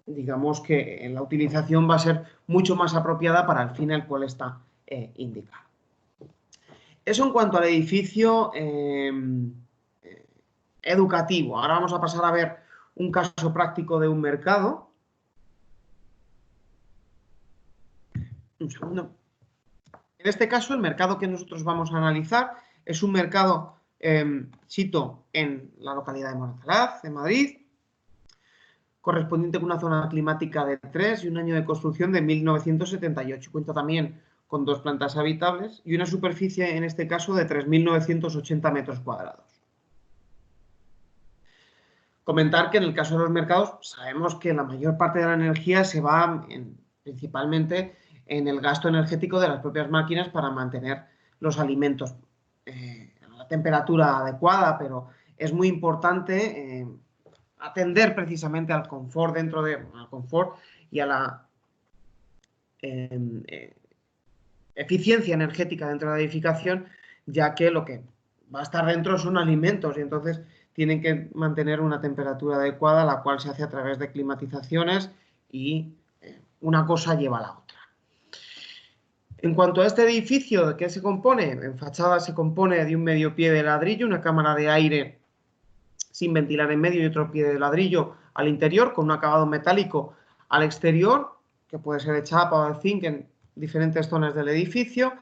digamos que la utilización va a ser mucho más apropiada para el fin al cual está indicado. Eso en cuanto al edificio educativo. Ahora vamos a pasar a ver un caso práctico de un mercado. Un segundo. En este caso, el mercado que nosotros vamos a analizar es un mercado sito en la localidad de Moratalaz, de Madrid, correspondiente con una zona climática de 3 y un año de construcción de 1978. Cuenta también con 2 plantas habitables y una superficie, en este caso, de 3.980 metros cuadrados. Comentar que en el caso de los mercados sabemos que la mayor parte de la energía se va principalmente en el gasto energético de las propias máquinas para mantener los alimentos a la temperatura adecuada, pero es muy importante atender precisamente al confort al confort y a la eficiencia energética dentro de la edificación, ya que lo que va a estar dentro son alimentos y entonces tienen que mantener una temperatura adecuada, la cual se hace a través de climatizaciones y una cosa lleva a la otra. En cuanto a este edificio, ¿de qué se compone? En fachada se compone de un medio pie de ladrillo, una cámara de aire sin ventilar en medio y otro pie de ladrillo al interior, con un acabado metálico al exterior, que puede ser de chapa o de zinc en diferentes zonas del edificio.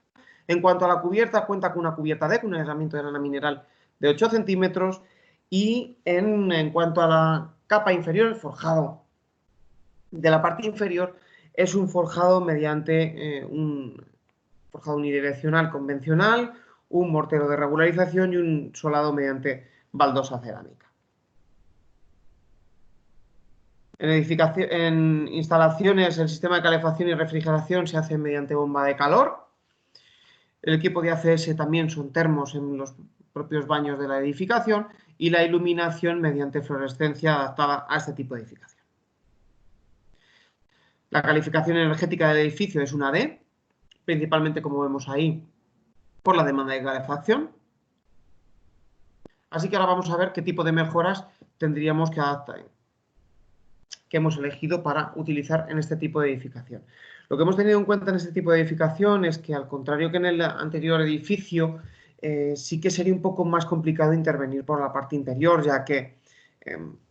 En cuanto a la cubierta, cuenta con una cubierta DEC, un aislamiento de lana mineral de 8 centímetros. Y en cuanto a la capa inferior, el forjado de la parte inferior es un forjado mediante un forjado unidireccional convencional, un mortero de regularización y un solado mediante baldosa cerámica. En instalaciones, el sistema de calefacción y refrigeración se hace mediante bomba de calor. El equipo de ACS también son termos en los propios baños de la edificación y la iluminación mediante fluorescencia adaptada a este tipo de edificación. La calificación energética del edificio es una D, principalmente, como vemos ahí, por la demanda de calefacción. Así que ahora vamos a ver qué tipo de mejoras tendríamos que adaptar, que hemos elegido para utilizar en este tipo de edificación. Lo que hemos tenido en cuenta en este tipo de edificación es que, al contrario que en el anterior edificio, sí que sería un poco más complicado intervenir por la parte interior, ya que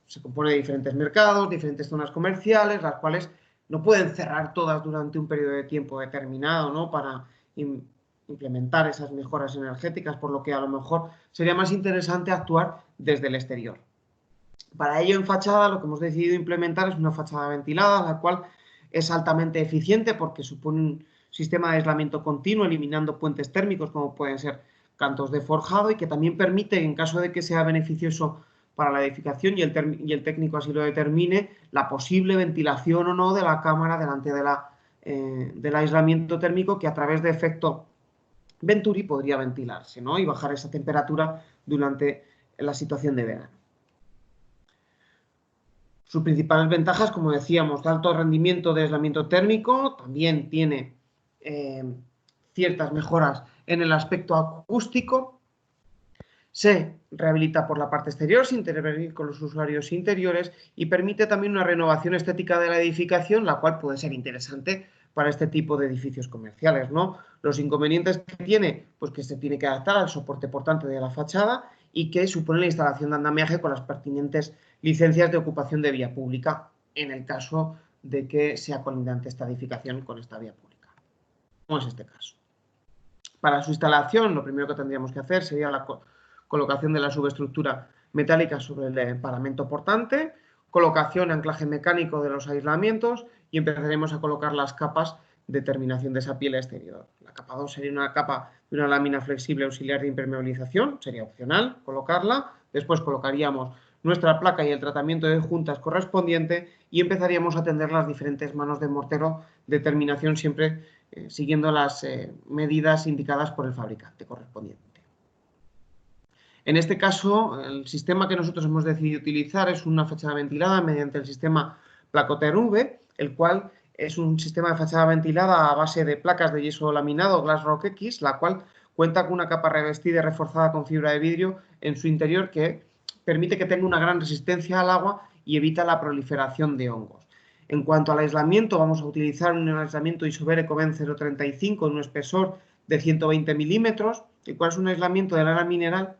se compone de diferentes mercados, diferentes zonas comerciales, las cuales no pueden cerrar todas durante un periodo de tiempo determinado, ¿no?, para implementar esas mejoras energéticas, por lo que a lo mejor sería más interesante actuar desde el exterior. Para ello, en fachada, lo que hemos decidido implementar es una fachada ventilada, la cual es altamente eficiente porque supone un sistema de aislamiento continuo, eliminando puentes térmicos como pueden ser cantos de forjado, y que también permite, en caso de que sea beneficioso para la edificación y el técnico así lo determine, la posible ventilación o no de la cámara delante del aislamiento térmico, que a través de efecto Venturi podría ventilarse, ¿no? Y bajar esa temperatura durante la situación de verano. Sus principales ventajas, como decíamos, de alto rendimiento de aislamiento térmico, también tiene ciertas mejoras en el aspecto acústico, se rehabilita por la parte exterior sin intervenir con los usuarios interiores y permite también una renovación estética de la edificación, la cual puede ser interesante para este tipo de edificios comerciales, ¿no? Los inconvenientes que tiene, pues que se tiene que adaptar al soporte portante de la fachada y que supone la instalación de andamiaje con las pertinentes licencias de ocupación de vía pública, en el caso de que sea colindante esta edificación con esta vía pública, como es este caso. Para su instalación, lo primero que tendríamos que hacer sería la colocación de la subestructura metálica sobre el paramento portante, colocación, anclaje mecánico de los aislamientos y empezaremos a colocar las capas de terminación de esa piel exterior. La capa 2 sería una capa de una lámina flexible auxiliar de impermeabilización, sería opcional colocarla. Después colocaríamos nuestra placa y el tratamiento de juntas correspondiente y empezaríamos a tender las diferentes manos de mortero de terminación, siempre siguiendo las medidas indicadas por el fabricante correspondiente. En este caso, el sistema que nosotros hemos decidido utilizar es una fachada ventilada mediante el sistema Placoter V, el cual es un sistema de fachada ventilada a base de placas de yeso laminado Glassrock X, la cual cuenta con una capa revestida y reforzada con fibra de vidrio en su interior que permite que tenga una gran resistencia al agua y evita la proliferación de hongos. En cuanto al aislamiento, vamos a utilizar un aislamiento Isover Ecoven 035 en un espesor de 120 milímetros, el cual es un aislamiento de lana mineral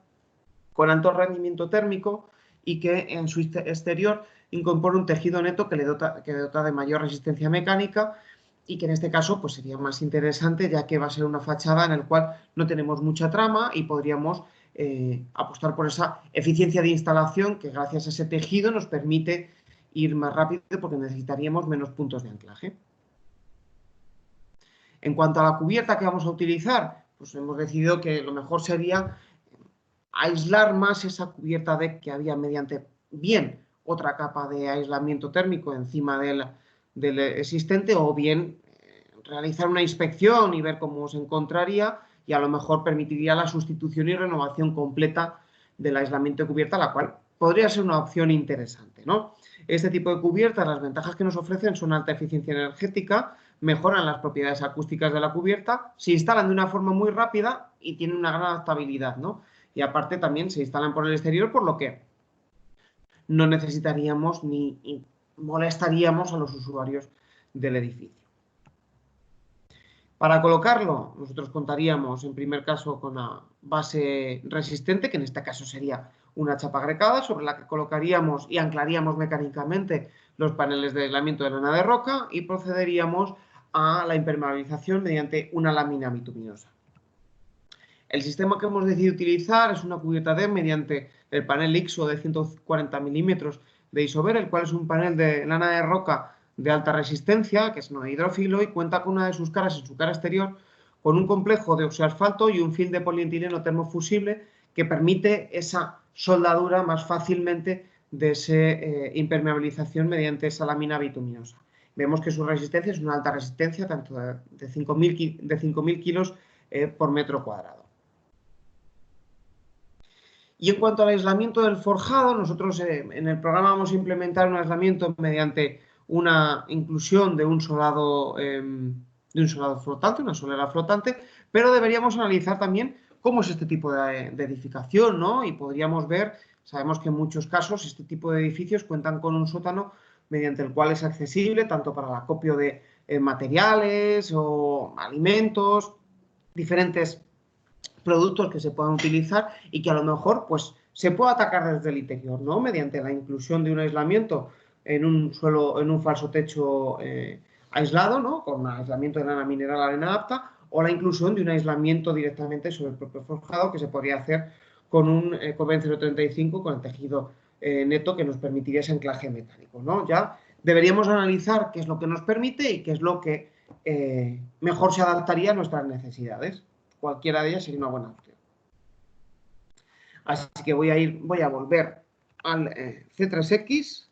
con alto rendimiento térmico y que en su exterior incorpora un tejido neto que le dota de mayor resistencia mecánica y que en este caso pues sería más interesante, ya que va a ser una fachada en la cual no tenemos mucha trama y podríamos apostar por esa eficiencia de instalación que gracias a ese tejido nos permite ir más rápido porque necesitaríamos menos puntos de anclaje. En cuanto a la cubierta que vamos a utilizar, pues hemos decidido que lo mejor sería aislar más esa cubierta deck que había mediante bien otra capa de aislamiento térmico encima del existente, o bien realizar una inspección y ver cómo se encontraría, y a lo mejor permitiría la sustitución y renovación completa del aislamiento de cubierta, la cual podría ser una opción interesante, ¿no? Este tipo de cubiertas, las ventajas que nos ofrecen son alta eficiencia energética, mejoran las propiedades acústicas de la cubierta, se instalan de una forma muy rápida y tienen una gran adaptabilidad, ¿no? Y aparte también se instalan por el exterior, por lo que no necesitaríamos ni molestaríamos a los usuarios del edificio. Para colocarlo, nosotros contaríamos en primer caso con una base resistente, que en este caso sería una chapa grecada, sobre la que colocaríamos y anclaríamos mecánicamente los paneles de aislamiento de lana de roca y procederíamos a la impermeabilización mediante una lámina bituminosa. El sistema que hemos decidido utilizar es una cubierta D mediante el panel IXO de 140 milímetros de Isover, el cual es un panel de lana de roca de alta resistencia, que es no hidrófilo y cuenta con una de sus caras en su cara exterior con un complejo de oxoasfalto y un film de polietileno termofusible que permite esa soldadura más fácilmente de esa impermeabilización mediante esa lámina bituminosa. Vemos que su resistencia es una alta resistencia, tanto de 5.000 kilos por metro cuadrado. Y en cuanto al aislamiento del forjado, nosotros en el programa vamos a implementar un aislamiento mediante una inclusión de un solado flotante, una solera flotante, pero deberíamos analizar también cómo es este tipo de edificación, ¿no? Y podríamos ver, sabemos que en muchos casos este tipo de edificios cuentan con un sótano mediante el cual es accesible tanto para el acopio de materiales o alimentos, diferentes productos que se puedan utilizar y que a lo mejor pues se pueda atacar desde el interior, ¿no? Mediante la inclusión de un aislamiento en un suelo, en un falso techo aislado, ¿no? Con un aislamiento de lana mineral arena apta, o la inclusión de un aislamiento directamente sobre el propio forjado que se podría hacer con un Ecoven 035 con el tejido neto que nos permitiría ese anclaje mecánico, ¿no? Ya deberíamos analizar qué es lo que nos permite y qué es lo que mejor se adaptaría a nuestras necesidades. Cualquiera de ellas sería una buena opción. Así que voy a volver al C3X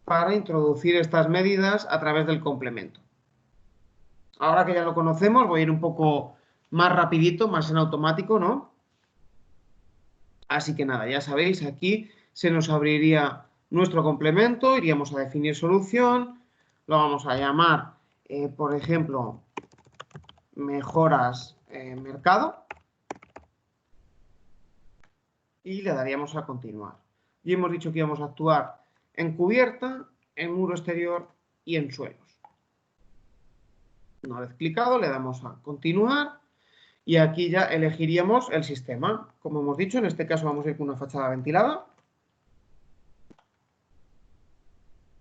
para introducir estas medidas a través del complemento. Ahora que ya lo conocemos, voy a ir un poco más rapidito, más en automático, ¿no? Así que nada, ya sabéis, aquí se nos abriría nuestro complemento, iríamos a definir solución, lo vamos a llamar, por ejemplo, mejoras mercado, y le daríamos a continuar. Y hemos dicho que íbamos a actuar en cubierta, en muro exterior y en suelos. Una vez clicado, le damos a continuar y aquí ya elegiríamos el sistema. Como hemos dicho, en este caso vamos a ir con una fachada ventilada.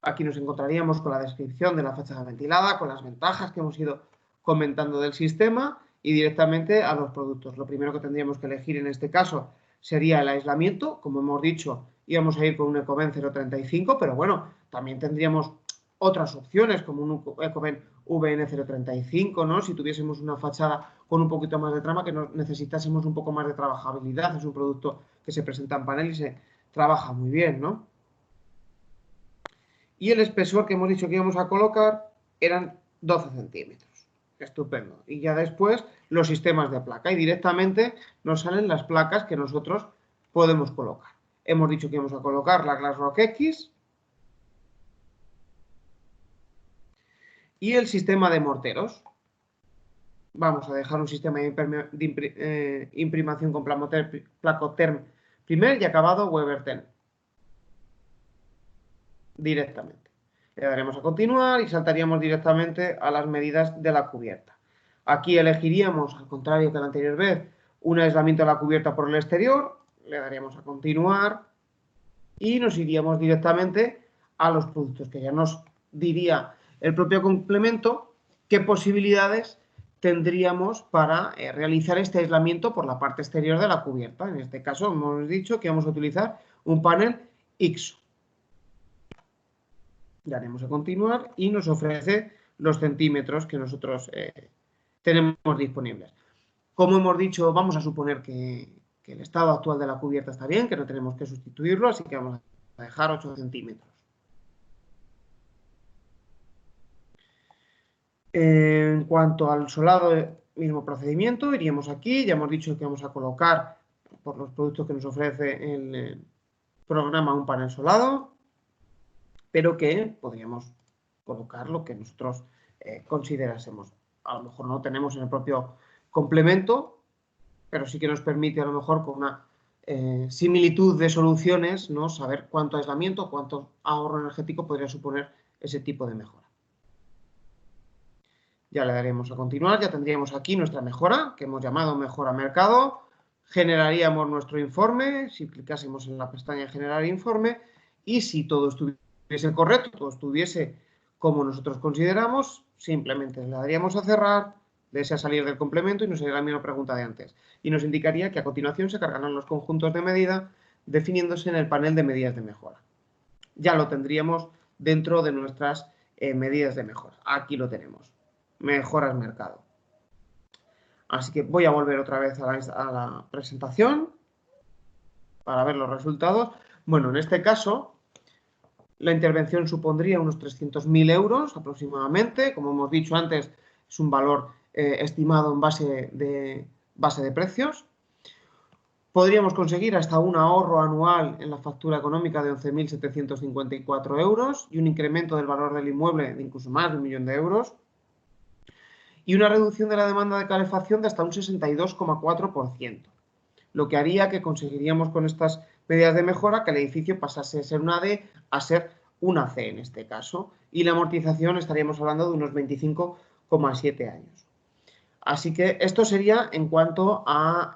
Aquí nos encontraríamos con la descripción de la fachada ventilada, con las ventajas que hemos ido comentando del sistema y directamente a los productos. Lo primero que tendríamos que elegir en este caso sería el aislamiento. Como hemos dicho, íbamos a ir con un Ecoben 035, pero bueno, también tendríamos otras opciones como un Ecoben VN 035, ¿no? Si tuviésemos una fachada con un poquito más de trama, que necesitásemos un poco más de trabajabilidad. Es un producto que se presenta en panel y se trabaja muy bien, ¿no? Y el espesor que hemos dicho que íbamos a colocar eran 12 centímetros. Estupendo. Y ya después los sistemas de placa. Y directamente nos salen las placas que nosotros podemos colocar. Hemos dicho que íbamos a colocar la Glassrock X y el sistema de morteros. Vamos a dejar un sistema de imprimación con Placoterm primer y acabado Weber 10. Directamente. Le daremos a continuar y saltaríamos directamente a las medidas de la cubierta. Aquí elegiríamos, al contrario que la anterior vez, un aislamiento de la cubierta por el exterior. Le daríamos a continuar y nos iríamos directamente a los productos, que ya nos diría el propio complemento qué posibilidades tendríamos para realizar este aislamiento por la parte exterior de la cubierta. En este caso hemos dicho que vamos a utilizar un panel IXO. Daremos a continuar y nos ofrece los centímetros que nosotros tenemos disponibles. Como hemos dicho, vamos a suponer que el estado actual de la cubierta está bien, que no tenemos que sustituirlo, así que vamos a dejar 8 centímetros. En cuanto al solado, mismo procedimiento, iríamos aquí, ya hemos dicho que vamos a colocar por los productos que nos ofrece el programa un panel solado, pero que podríamos colocar lo que nosotros considerásemos. A lo mejor no tenemos en el propio complemento, pero sí que nos permite a lo mejor con una similitud de soluciones, ¿no? Saber cuánto aislamiento, cuánto ahorro energético podría suponer ese tipo de mejora. Ya le daremos a continuar, ya tendríamos aquí nuestra mejora, que hemos llamado mejora mercado. Generaríamos nuestro informe, si clicásemos en la pestaña generar informe, y si todo estuviese correcto, todo estuviese como nosotros consideramos, simplemente le daríamos a cerrar, desea salir del complemento y nos haría la misma pregunta de antes. Y nos indicaría que a continuación se cargarán los conjuntos de medida definiéndose en el panel de medidas de mejora. Ya lo tendríamos dentro de nuestras medidas de mejora. Aquí lo tenemos. Mejoras mercado. Así que voy a volver otra vez a la presentación para ver los resultados. Bueno, en este caso, la intervención supondría unos 300.000 euros aproximadamente. Como hemos dicho antes, es un valor estimado en base de precios. Podríamos conseguir hasta un ahorro anual en la factura económica de 11.754 euros y un incremento del valor del inmueble de incluso más de 1 millón de euros. Y una reducción de la demanda de calefacción de hasta un 62,4%, lo que haría que conseguiríamos con estas medidas de mejora que el edificio pasase de ser una D a ser una C en este caso, y la amortización estaríamos hablando de unos 25,7 años. Así que esto sería en cuanto a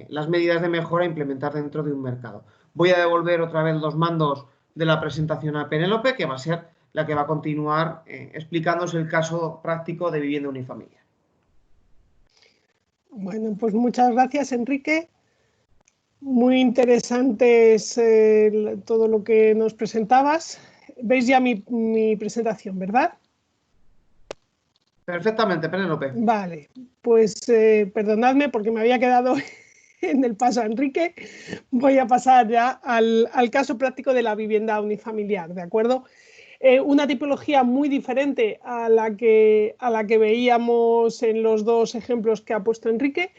las medidas de mejora a implementar dentro de un mercado. Voy a devolver otra vez los mandos de la presentación a Penélope, que va a ser la que va a continuar explicándose el caso práctico de vivienda unifamiliar. Bueno, pues muchas gracias, Enrique. Muy interesantes todo lo que nos presentabas. Veis ya mi presentación, ¿verdad? Perfectamente, Penélope. Vale, pues perdonadme porque me había quedado en el paso a Enrique, voy a pasar ya al caso práctico de la vivienda unifamiliar, ¿de acuerdo? Una tipología muy diferente a la que veíamos en los dos ejemplos que ha puesto Enrique,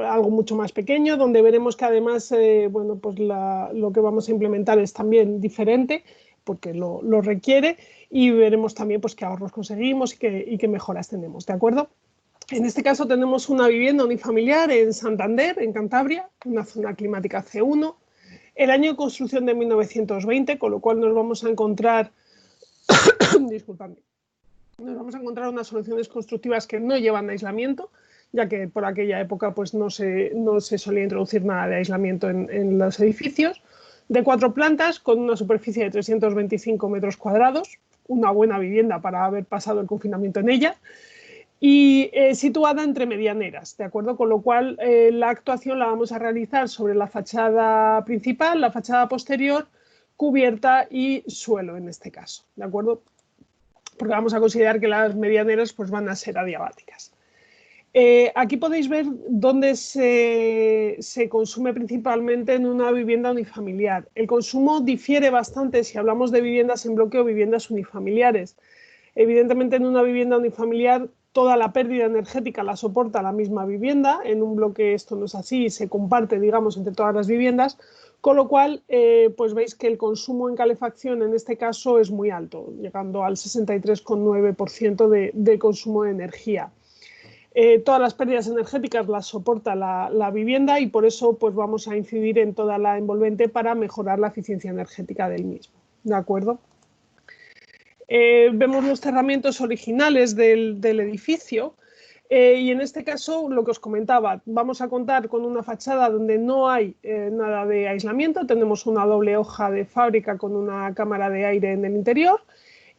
algo mucho más pequeño, donde veremos que además bueno, pues lo que vamos a implementar es también diferente, porque lo requiere, y veremos también pues, qué ahorros conseguimos y qué mejoras tenemos, ¿de acuerdo? En este caso tenemos una vivienda unifamiliar en Santander, en Cantabria, una zona climática C1, el año de construcción de 1920, con lo cual nos vamos a encontrar disculpadme, nos vamos a encontrar unas soluciones constructivas que no llevan aislamiento, ya que por aquella época pues, no se solía introducir nada de aislamiento en los edificios, de 4 plantas con una superficie de 325 metros cuadrados, una buena vivienda para haber pasado el confinamiento en ella, y situada entre medianeras, ¿de acuerdo? Con lo cual la actuación la vamos a realizar sobre la fachada principal, la fachada posterior, cubierta y suelo en este caso, ¿de acuerdo? Porque vamos a considerar que las medianeras pues, van a ser adiabáticas. Aquí podéis ver dónde se consume principalmente en una vivienda unifamiliar. El consumo difiere bastante si hablamos de viviendas en bloque o viviendas unifamiliares. Evidentemente, en una vivienda unifamiliar toda la pérdida energética la soporta la misma vivienda. En un bloque esto no es así, se comparte, digamos, entre todas las viviendas, con lo cual pues veis que el consumo en calefacción en este caso es muy alto, llegando al 63,9% de consumo de energía. Todas las pérdidas energéticas las soporta la vivienda y por eso pues, vamos a incidir en toda la envolvente para mejorar la eficiencia energética del mismo. ¿De acuerdo? Vemos los cerramientos originales del edificio y en este caso, lo que os comentaba, vamos a contar con una fachada donde no hay nada de aislamiento, tenemos una doble hoja de fábrica con una cámara de aire en el interior.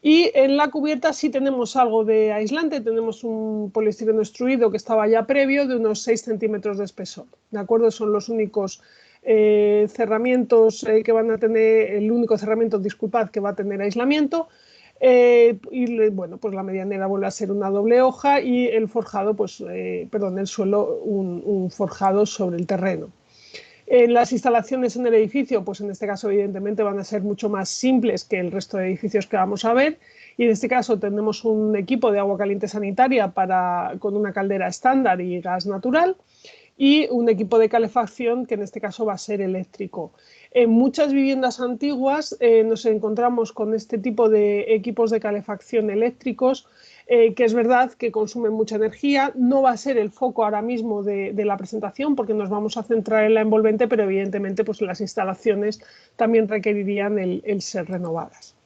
Y en la cubierta sí tenemos algo de aislante, tenemos un poliestireno extruido que estaba ya previo de unos 6 centímetros de espesor, ¿de acuerdo? Son los únicos cerramientos que van a tener, el único cerramiento, disculpad, que va a tener aislamiento. Y bueno, pues la medianera vuelve a ser una doble hoja y el forjado, pues, perdón, el suelo un forjado sobre el terreno. Las instalaciones en el edificio, pues en este caso evidentemente van a ser mucho más simples que el resto de edificios que vamos a ver y en este caso tenemos un equipo de agua caliente sanitaria con una caldera estándar y gas natural y un equipo de calefacción que en este caso va a ser eléctrico. En muchas viviendas antiguas nos encontramos con este tipo de equipos de calefacción eléctricos que es verdad que consumen mucha energía, no va a ser el foco ahora mismo de la presentación porque nos vamos a centrar en la envolvente, pero evidentemente pues, las instalaciones también requerirían el ser renovadas.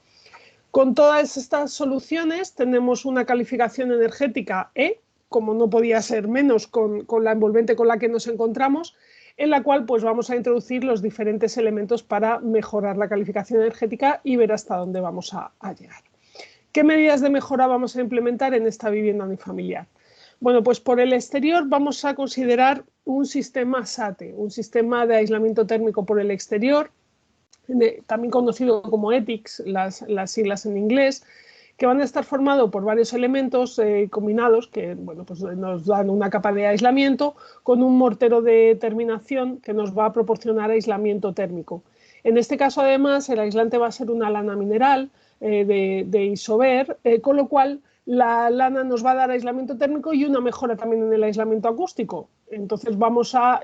Con todas estas soluciones tenemos una calificación energética E, como no podía ser menos con la envolvente con la que nos encontramos, en la cual pues, vamos a introducir los diferentes elementos para mejorar la calificación energética y ver hasta dónde vamos a llegar. ¿Qué medidas de mejora vamos a implementar en esta vivienda unifamiliar? Bueno, pues por el exterior vamos a considerar un sistema SATE, un sistema de aislamiento térmico por el exterior, también conocido como ETICS, las siglas en inglés, que van a estar formados por varios elementos combinados que bueno, pues nos dan una capa de aislamiento con un mortero de terminación que nos va a proporcionar aislamiento térmico. En este caso, además, el aislante va a ser una lana mineral de Isover, con lo cual la lana nos va a dar aislamiento térmico y una mejora también en el aislamiento acústico. Entonces vamos a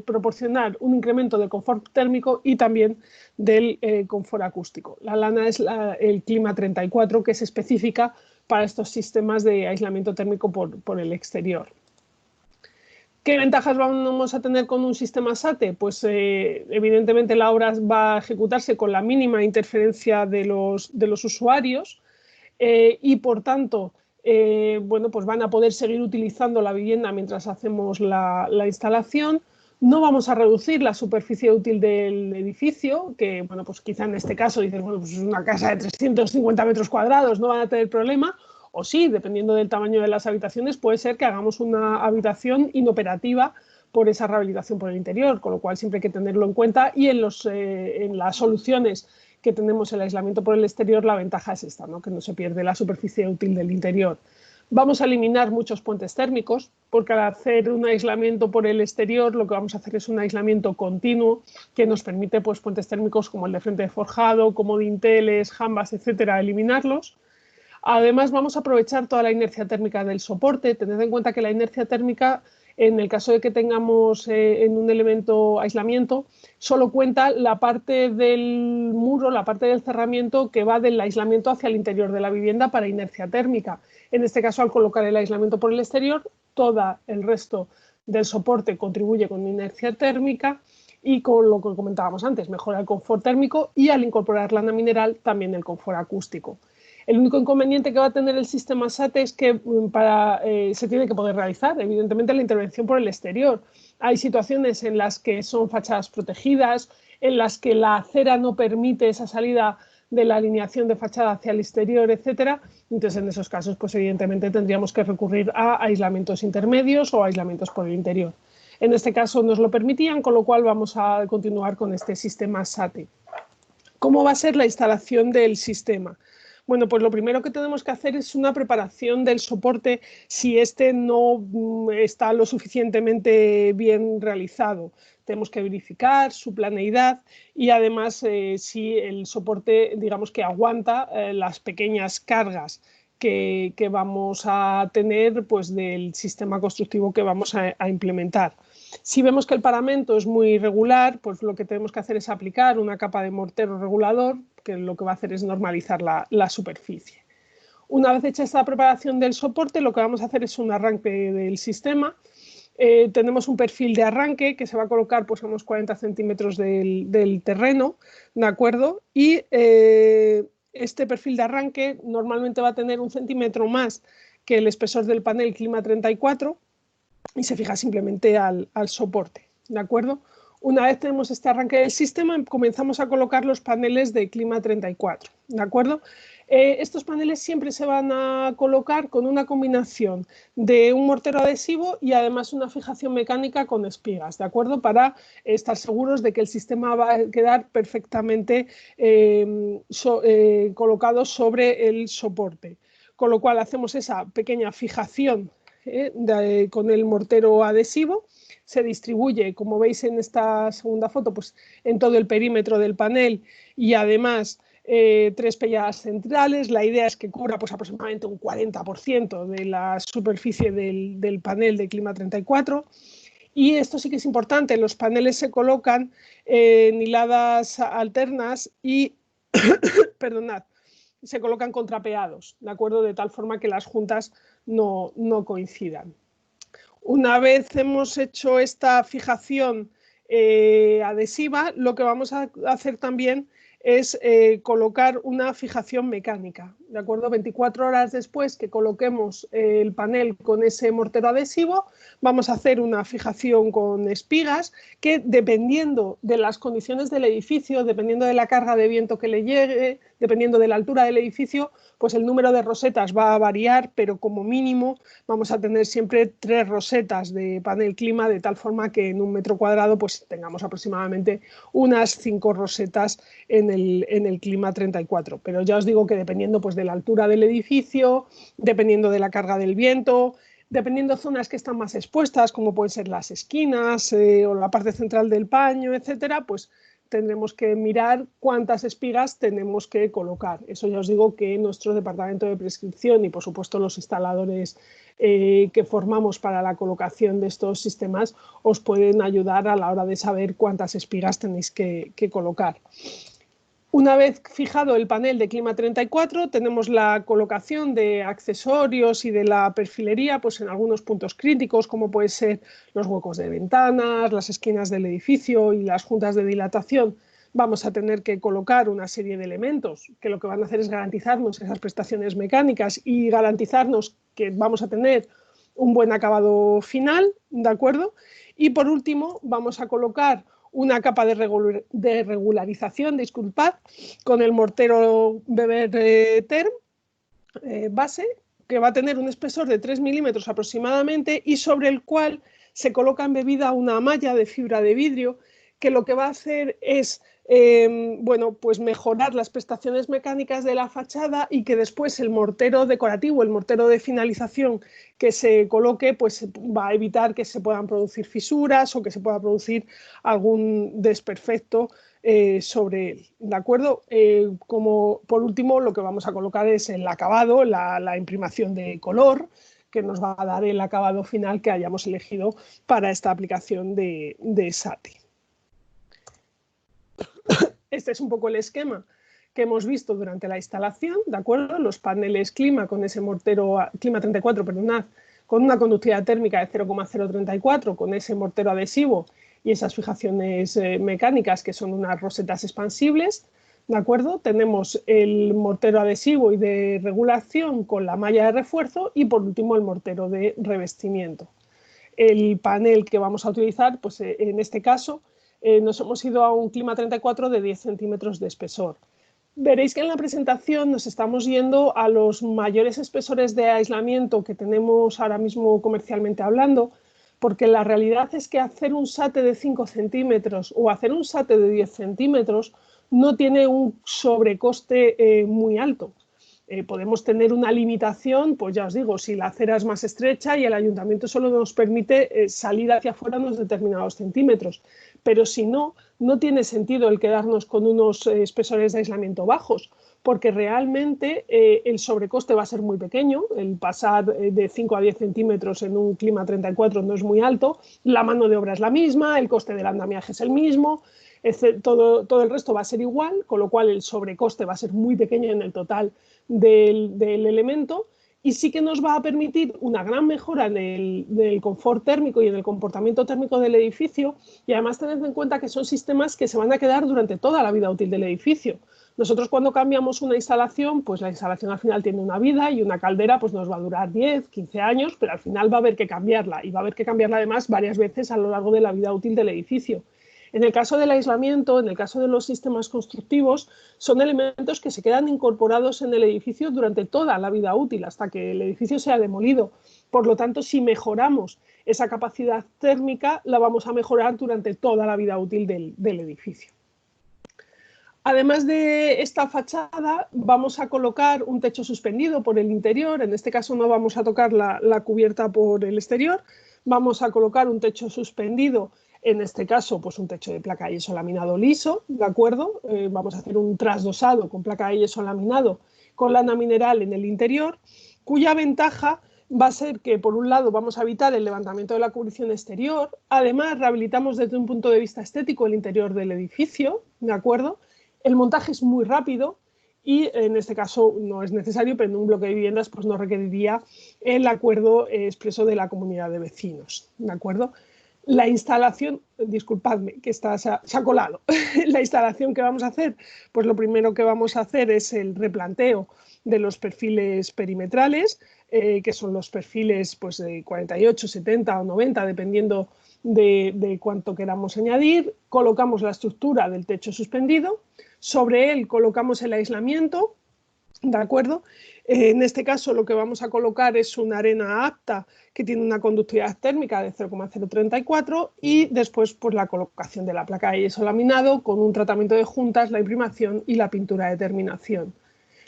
proporcionar un incremento de confort térmico y también del confort acústico. La lana es el Clima 34, que es específica para estos sistemas de aislamiento térmico por el exterior. ¿Qué ventajas vamos a tener con un sistema SATE? Pues evidentemente la obra va a ejecutarse con la mínima interferencia de los usuarios y por tanto bueno, pues van a poder seguir utilizando la vivienda mientras hacemos la instalación. No vamos a reducir la superficie útil del edificio, que bueno, pues quizá en este caso dices, bueno, pues es una casa de 350 metros cuadrados, no van a tener problema. O sí, dependiendo del tamaño de las habitaciones, puede ser que hagamos una habitación inoperativa por esa rehabilitación por el interior, con lo cual siempre hay que tenerlo en cuenta y en las soluciones que tenemos el aislamiento por el exterior, la ventaja es esta, ¿no? Que no se pierde la superficie útil del interior. Vamos a eliminar muchos puentes térmicos, porque al hacer un aislamiento por el exterior, lo que vamos a hacer es un aislamiento continuo que nos permite pues, puentes térmicos como el de frente de forjado, como dinteles, jambas, etcétera, eliminarlos. Además, vamos a aprovechar toda la inercia térmica del soporte. Tened en cuenta que la inercia térmica, en el caso de que tengamos en un elemento aislamiento, solo cuenta la parte del muro, la parte del cerramiento que va del aislamiento hacia el interior de la vivienda para inercia térmica. En este caso, al colocar el aislamiento por el exterior, todo el resto del soporte contribuye con inercia térmica y con lo que comentábamos antes, mejora el confort térmico y al incorporar lana mineral también el confort acústico. El único inconveniente que va a tener el sistema SATE es que se tiene que poder realizar, evidentemente, la intervención por el exterior. Hay situaciones en las que son fachadas protegidas, en las que la acera no permite esa salida de la alineación de fachada hacia el exterior, etcétera. Entonces, en esos casos, pues evidentemente tendríamos que recurrir a aislamientos intermedios o aislamientos por el interior. En este caso nos lo permitían, con lo cual vamos a continuar con este sistema SATE. ¿Cómo va a ser la instalación del sistema? Bueno, pues lo primero que tenemos que hacer es una preparación del soporte si este no está lo suficientemente bien realizado. Tenemos que verificar su planeidad y además si el soporte, digamos que aguanta las pequeñas cargas que vamos a tener pues, del sistema constructivo que vamos a implementar. Si vemos que el paramento es muy irregular, pues lo que tenemos que hacer es aplicar una capa de mortero regulador, que lo que va a hacer es normalizar la superficie. Una vez hecha esta preparación del soporte, lo que vamos a hacer es un arranque del sistema. Tenemos un perfil de arranque que se va a colocar pues, a unos 40 centímetros del terreno, ¿de acuerdo? Y este perfil de arranque normalmente va a tener 1 centímetro más que el espesor del panel Clima 34 y se fija simplemente al soporte, ¿de acuerdo? Una vez tenemos este arranque del sistema, comenzamos a colocar los paneles de Clima 34, ¿de acuerdo? Estos paneles siempre se van a colocar con una combinación de un mortero adhesivo y además una fijación mecánica con espigas, ¿de acuerdo? Para estar seguros de que el sistema va a quedar perfectamente colocado sobre el soporte. Con lo cual hacemos esa pequeña fijación con el mortero adhesivo. Se distribuye, como veis en esta segunda foto, pues en todo el perímetro del panel y además 3 pelladas centrales. La idea es que cubra pues, aproximadamente un 40% de la superficie del panel de Clima 34. Y esto sí que es importante, los paneles se colocan en hiladas alternas y, perdonad, se colocan contrapeados, ¿de acuerdo? De tal forma que las juntas no coincidan. Una vez hemos hecho esta fijación adhesiva, lo que vamos a hacer también es colocar una fijación mecánica, ¿de acuerdo? 24 horas después que coloquemos el panel con ese mortero adhesivo, vamos a hacer una fijación con espigas que, dependiendo de las condiciones del edificio, dependiendo de la carga de viento que le llegue, dependiendo de la altura del edificio, pues el número de rosetas va a variar, pero como mínimo vamos a tener siempre 3 rosetas de panel clima, de tal forma que en un metro cuadrado pues tengamos aproximadamente unas 5 rosetas en el clima 34. Pero ya os digo que dependiendo pues, de la altura del edificio, dependiendo de la carga del viento, dependiendo de zonas que están más expuestas, como pueden ser las esquinas o la parte central del paño, etcétera, pues tendremos que mirar cuántas espigas tenemos que colocar. Eso ya os digo que nuestro departamento de prescripción y por supuesto los instaladores que formamos para la colocación de estos sistemas os pueden ayudar a la hora de saber cuántas espigas tenéis que colocar. Una vez fijado el panel de Clima 34, tenemos la colocación de accesorios y de la perfilería pues en algunos puntos críticos, como pueden ser los huecos de ventanas, las esquinas del edificio y las juntas de dilatación. Vamos a tener que colocar una serie de elementos que lo que van a hacer es garantizarnos esas prestaciones mecánicas y garantizarnos que vamos a tener un buen acabado final, ¿de acuerdo? Y por último, vamos a colocar una capa de regularización, disculpad, con el mortero Weber Term base, que va a tener un espesor de 3 milímetros aproximadamente y sobre el cual se coloca embebida una malla de fibra de vidrio que lo que va a hacer es bueno, pues mejorar las prestaciones mecánicas de la fachada y que después el mortero decorativo, el mortero de finalización que se coloque, pues va a evitar que se puedan producir fisuras o que se pueda producir algún desperfecto sobre él, ¿de acuerdo? Como por último, lo que vamos a colocar es el acabado, la imprimación de color, que nos va a dar el acabado final que hayamos elegido para esta aplicación de SATI. Este es un poco el esquema que hemos visto durante la instalación, ¿de acuerdo? Los paneles clima con ese mortero, clima 34, perdonad, con una conductividad térmica de 0,034, con ese mortero adhesivo y esas fijaciones mecánicas que son unas rosetas expansibles, ¿de acuerdo? Tenemos el mortero adhesivo y de regulación con la malla de refuerzo y por último el mortero de revestimiento. El panel que vamos a utilizar, pues en este caso, nos hemos ido a un clima 34 de 10 centímetros de espesor. Veréis que en la presentación nos estamos yendo a los mayores espesores de aislamiento que tenemos ahora mismo comercialmente hablando, porque la realidad es que hacer un SATE de 5 centímetros o hacer un SATE de 10 centímetros no tiene un sobrecoste muy alto. Podemos tener una limitación, pues ya os digo, si la acera es más estrecha y el ayuntamiento solo nos permite salir hacia afuera unos determinados centímetros, pero si no, no tiene sentido el quedarnos con unos espesores de aislamiento bajos, porque realmente el sobrecoste va a ser muy pequeño, el pasar de 5 a 10 centímetros en un clima 34 no es muy alto, la mano de obra es la misma, el coste del andamiaje es el mismo, todo el resto va a ser igual, con lo cual el sobrecoste va a ser muy pequeño en el total del elemento y sí que nos va a permitir una gran mejora del confort térmico y en el comportamiento térmico del edificio y además tened en cuenta que son sistemas que se van a quedar durante toda la vida útil del edificio. Nosotros cuando cambiamos una instalación, pues la instalación al final tiene una vida y una caldera pues nos va a durar 10, 15 años, pero al final va a haber que cambiarla y va a haber que cambiarla además varias veces a lo largo de la vida útil del edificio. En el caso del aislamiento, en el caso de los sistemas constructivos, son elementos que se quedan incorporados en el edificio durante toda la vida útil, hasta que el edificio sea demolido. Por lo tanto, si mejoramos esa capacidad térmica, la vamos a mejorar durante toda la vida útil del edificio. Además de esta fachada, vamos a colocar un techo suspendido por el interior. En este caso no vamos a tocar la cubierta por el exterior. Vamos a colocar un techo suspendido, en este caso pues un techo de placa de yeso laminado liso, ¿de acuerdo? Vamos a hacer un trasdosado con placa de yeso laminado con lana mineral en el interior, cuya ventaja va a ser que, por un lado, vamos a evitar el levantamiento de la cubrición exterior. Además, rehabilitamos desde un punto de vista estético el interior del edificio, ¿de acuerdo? El montaje es muy rápido y en este caso no es necesario, pero en un bloque de viviendas pues no requeriría el acuerdo expreso de la comunidad de vecinos, ¿de acuerdo? La instalación, disculpadme que se ha colado, la instalación que vamos a hacer, pues lo primero que vamos a hacer es el replanteo de los perfiles perimetrales, que son los perfiles pues, de 48, 70 o 90, dependiendo de cuánto queramos añadir. Colocamos la estructura del techo suspendido, sobre él colocamos el aislamiento, ¿de acuerdo? En este caso lo que vamos a colocar es una arena apta que tiene una conductividad térmica de 0,034 y después pues, la colocación de la placa de yeso laminado con un tratamiento de juntas, la imprimación y la pintura de terminación.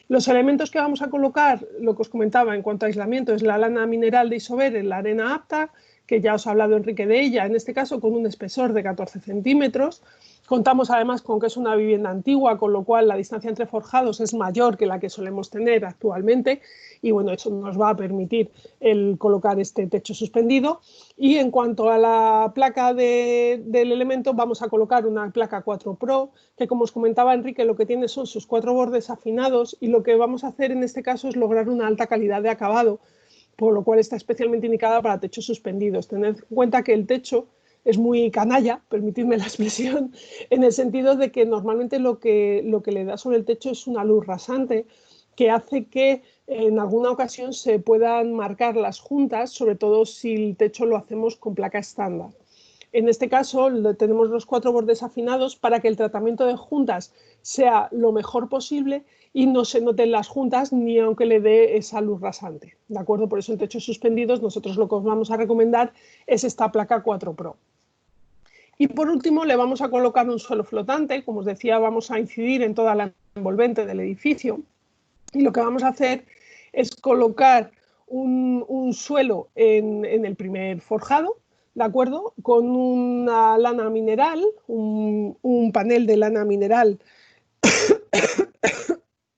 Los elementos que vamos a colocar, lo que os comentaba en cuanto a aislamiento, es la lana mineral de Isover en la arena apta, que ya os ha hablado Enrique de ella, en este caso con un espesor de 14 centímetros. Contamos además con que es una vivienda antigua, con lo cual la distancia entre forjados es mayor que la que solemos tener actualmente y bueno, eso nos va a permitir el colocar este techo suspendido. Y en cuanto a la placa del elemento, vamos a colocar una placa 4 Pro, que como os comentaba Enrique, lo que tiene son sus 4 bordes afinados y lo que vamos a hacer en este caso es lograr una alta calidad de acabado, por lo cual está especialmente indicada para techos suspendidos. Tened en cuenta que el techo es muy canalla, permitidme la expresión, en el sentido de que normalmente lo que le da sobre el techo es una luz rasante que hace que en alguna ocasión se puedan marcar las juntas, sobre todo si el techo lo hacemos con placa estándar. En este caso tenemos los 4 bordes afinados para que el tratamiento de juntas sea lo mejor posible y no se noten las juntas ni aunque le dé esa luz rasante, ¿de acuerdo? Por eso en techos suspendidos nosotros lo que os vamos a recomendar es esta placa 4 Pro. Y por último le vamos a colocar un suelo flotante. Como os decía, vamos a incidir en toda la envolvente del edificio y lo que vamos a hacer es colocar un suelo en el primer forjado, ¿de acuerdo? Con una lana mineral, un panel de lana mineral,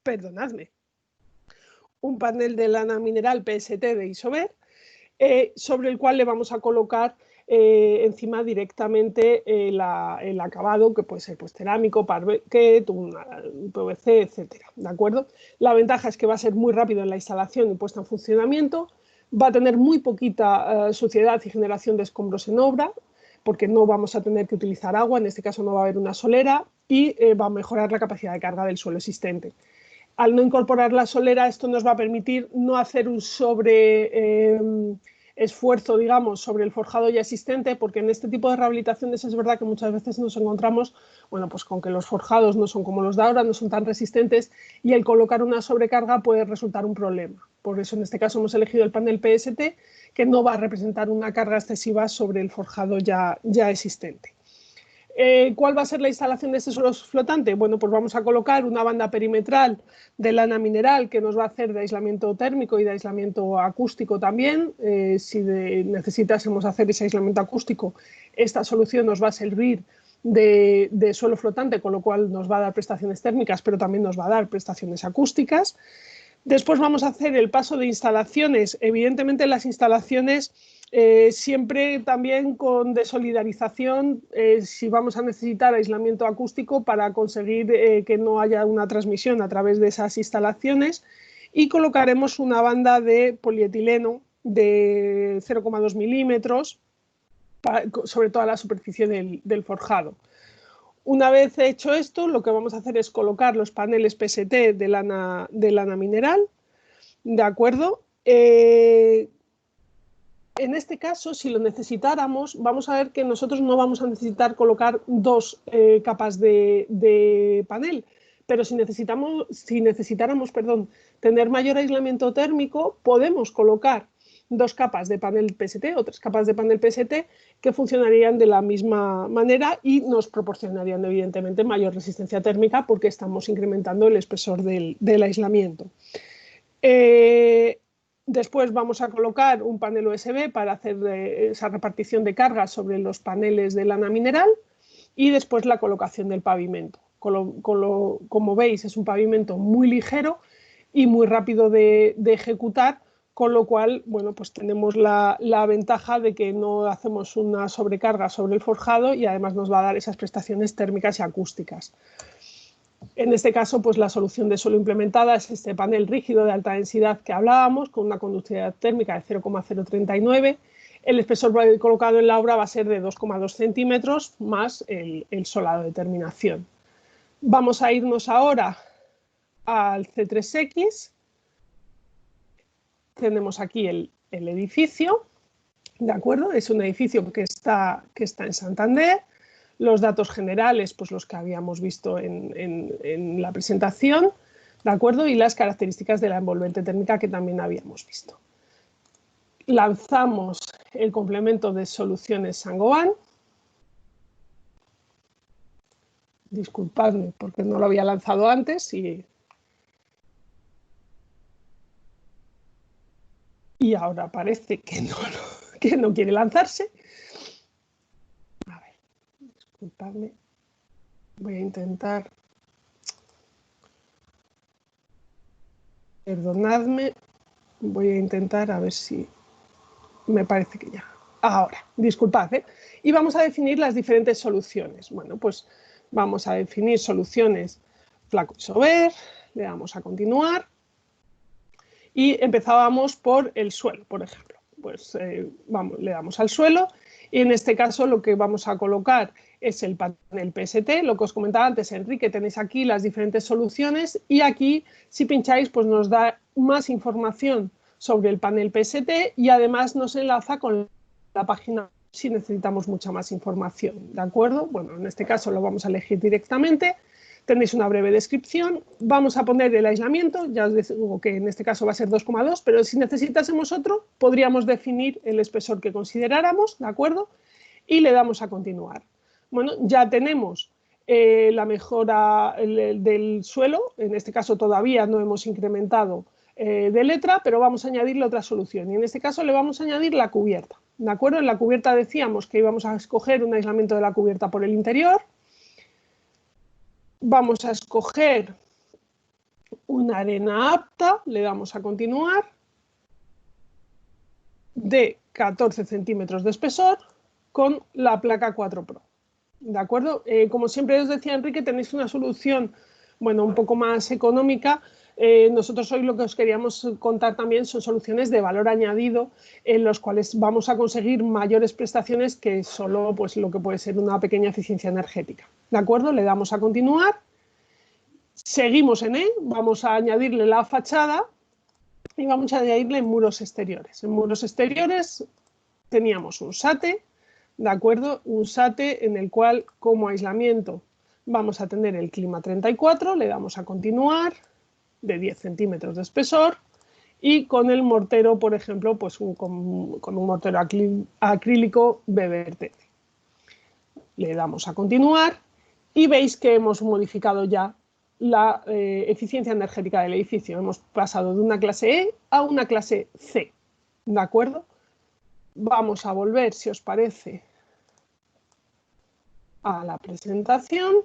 perdonadme, un panel de lana mineral PST de Isover, sobre el cual le vamos a colocar encima directamente el acabado, que puede ser pues, cerámico, parquet, un PVC, etcétera, ¿de acuerdo? La ventaja es que va a ser muy rápido en la instalación y puesta en funcionamiento, va a tener muy poquita suciedad y generación de escombros en obra, porque no vamos a tener que utilizar agua, en este caso no va a haber una solera, y va a mejorar la capacidad de carga del suelo existente. Al no incorporar la solera, esto nos va a permitir no hacer un esfuerzo, digamos, sobre el forjado ya existente, porque en este tipo de rehabilitaciones es verdad que muchas veces nos encontramos, bueno, pues con que los forjados no son como los de ahora, no son tan resistentes, y el colocar una sobrecarga puede resultar un problema. Por eso en este caso hemos elegido el panel PST, que no va a representar una carga excesiva sobre el forjado ya existente. ¿Cuál va a ser la instalación de este suelo flotante? Bueno, pues vamos a colocar una banda perimetral de lana mineral que nos va a hacer de aislamiento térmico y de aislamiento acústico también. Si necesitásemos hacer ese aislamiento acústico, esta solución nos va a servir de suelo flotante, con lo cual nos va a dar prestaciones térmicas, pero también nos va a dar prestaciones acústicas. Después vamos a hacer el paso de instalaciones. Evidentemente las instalaciones siempre también con desolidarización, si vamos a necesitar aislamiento acústico para conseguir que no haya una transmisión a través de esas instalaciones, y colocaremos una banda de polietileno de 0,2 milímetros sobre toda la superficie del forjado. Una vez hecho esto, lo que vamos a hacer es colocar los paneles PST de lana mineral, ¿de acuerdo? En este caso, si lo necesitáramos, vamos a ver que nosotros no vamos a necesitar colocar dos capas de panel, pero si necesitáramos tener mayor aislamiento térmico, podemos colocar dos capas de panel PST o tres capas de panel PST que funcionarían de la misma manera y nos proporcionarían evidentemente mayor resistencia térmica porque estamos incrementando el espesor del aislamiento. Después vamos a colocar un panel USB para hacer esa repartición de carga sobre los paneles de lana mineral y después la colocación del pavimento. Como veis, es un pavimento muy ligero y muy rápido de ejecutar, con lo cual, bueno, pues tenemos la ventaja de que no hacemos una sobrecarga sobre el forjado y además nos va a dar esas prestaciones térmicas y acústicas. En este caso, pues la solución de suelo implementada es este panel rígido de alta densidad que hablábamos, con una conductividad térmica de 0,039. El espesor colocado en la obra va a ser de 2,2 centímetros más el solado de terminación. Vamos a irnos ahora al C3X. Tenemos aquí el edificio, ¿de acuerdo? Es un edificio que está en Santander. Los datos generales, pues los que habíamos visto en la presentación, ¿de acuerdo? Y las características de la envolvente térmica que también habíamos visto. Lanzamos el complemento de soluciones Saint-Gobain. Disculpadme porque no lo había lanzado antes y ahora parece que no quiere lanzarse. A ver, disculpadme. Voy a intentar. Perdonadme. Voy a intentar a ver si me parece que ya. Ahora, disculpad, ¿eh? Y vamos a definir las diferentes soluciones. Bueno, pues vamos a definir soluciones Flacco Isover, le damos a continuar y empezábamos por el suelo, por ejemplo. Pues le damos al suelo y en este caso lo que vamos a colocar es el panel PST. Lo que os comentaba antes, Enrique, tenéis aquí las diferentes soluciones y aquí, si pincháis, pues nos da más información sobre el panel PST y además nos enlaza con la página si necesitamos mucha más información, ¿de acuerdo? Bueno, en este caso lo vamos a elegir directamente. Tenéis una breve descripción. Vamos a poner el aislamiento, ya os digo que en este caso va a ser 2,2, pero si necesitásemos otro, podríamos definir el espesor que consideráramos, ¿de acuerdo? Y le damos a continuar. Bueno, ya tenemos la mejora del suelo, en este caso todavía no hemos incrementado de letra, pero vamos a añadirle otra solución y en este caso le vamos a añadir la cubierta. ¿De acuerdo? En la cubierta decíamos que íbamos a escoger un aislamiento de la cubierta por el interior. Vamos a escoger una arena apta, le damos a continuar, de 14 centímetros de espesor con la placa 4 Pro. ¿De acuerdo? Como siempre os decía Enrique, tenéis una solución, bueno, un poco más económica. Nosotros hoy lo que os queríamos contar también son soluciones de valor añadido en los cuales vamos a conseguir mayores prestaciones que solo pues, lo que puede ser una pequeña eficiencia energética. ¿De acuerdo? Le damos a continuar. Seguimos en vamos a añadirle la fachada y vamos a añadirle muros exteriores. En muros exteriores teníamos un SATE, ¿de acuerdo? Un SATE en el cual como aislamiento vamos a tener el clima 34, le damos a continuar, de 10 centímetros de espesor y con el mortero, por ejemplo, pues con un mortero acrílico BBRT. Le damos a continuar y veis que hemos modificado ya la eficiencia energética del edificio. Hemos pasado de una clase E a una clase C, ¿de acuerdo? Vamos a volver, si os parece, a la presentación,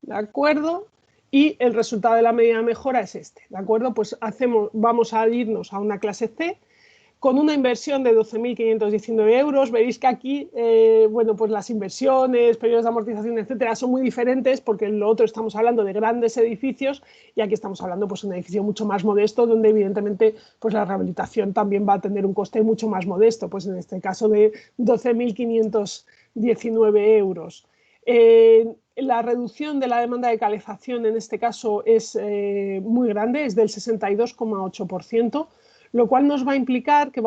¿de acuerdo? Y el resultado de la medida de mejora es este, ¿de acuerdo? Pues vamos a irnos a una clase C con una inversión de 12.519 euros. Veréis que aquí, bueno, pues las inversiones, periodos de amortización, etcétera, son muy diferentes porque en lo otro estamos hablando de grandes edificios y aquí estamos hablando pues, de un edificio mucho más modesto donde evidentemente pues, la rehabilitación también va a tener un coste mucho más modesto, pues en este caso de 12.519 euros. La reducción de la demanda de calefacción en este caso es muy grande, es del 62,8%, lo cual nos va a implicar que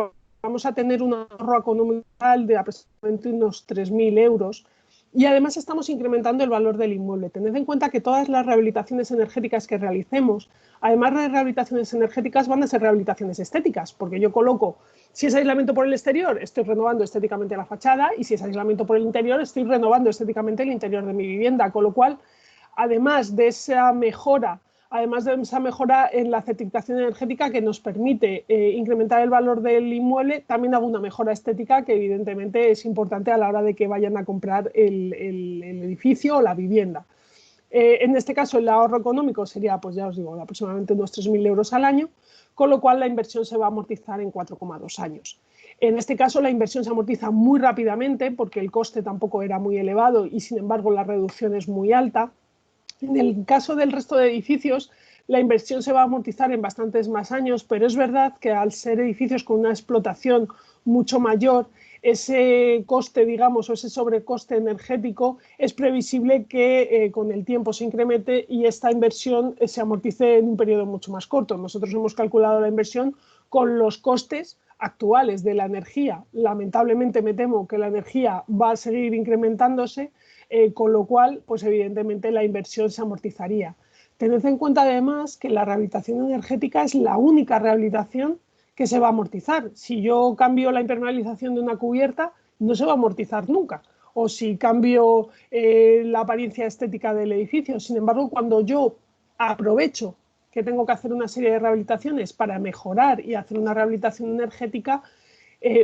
vamos a tener un ahorro económico de aproximadamente unos 3.000 euros y además estamos incrementando el valor del inmueble. Tened en cuenta que todas las rehabilitaciones energéticas que realicemos, además de rehabilitaciones energéticas, van a ser rehabilitaciones estéticas, porque yo coloco, si es aislamiento por el exterior, estoy renovando estéticamente la fachada y si es aislamiento por el interior, estoy renovando estéticamente el interior de mi vivienda, con lo cual, además de esa mejora en la certificación energética que nos permite incrementar el valor del inmueble, también hago una mejora estética que evidentemente es importante a la hora de que vayan a comprar el edificio o la vivienda. En este caso el ahorro económico sería, pues ya os digo, aproximadamente unos 3.000 euros al año, con lo cual la inversión se va a amortizar en 4,2 años. En este caso la inversión se amortiza muy rápidamente porque el coste tampoco era muy elevado y sin embargo la reducción es muy alta. En el caso del resto de edificios, la inversión se va a amortizar en bastantes más años, pero es verdad que al ser edificios con una explotación mucho mayor, ese coste, digamos, o ese sobrecoste energético es previsible que con el tiempo se incremente y esta inversión se amortice en un periodo mucho más corto. Nosotros hemos calculado la inversión con los costes actuales de la energía. Lamentablemente me temo que la energía va a seguir incrementándose, con lo cual, pues evidentemente la inversión se amortizaría. Tened en cuenta además que la rehabilitación energética es la única rehabilitación que se va a amortizar. Si yo cambio la impermeabilización de una cubierta, no se va a amortizar nunca. O si cambio la apariencia estética del edificio. Sin embargo, cuando yo aprovecho que tengo que hacer una serie de rehabilitaciones para mejorar y hacer una rehabilitación energética,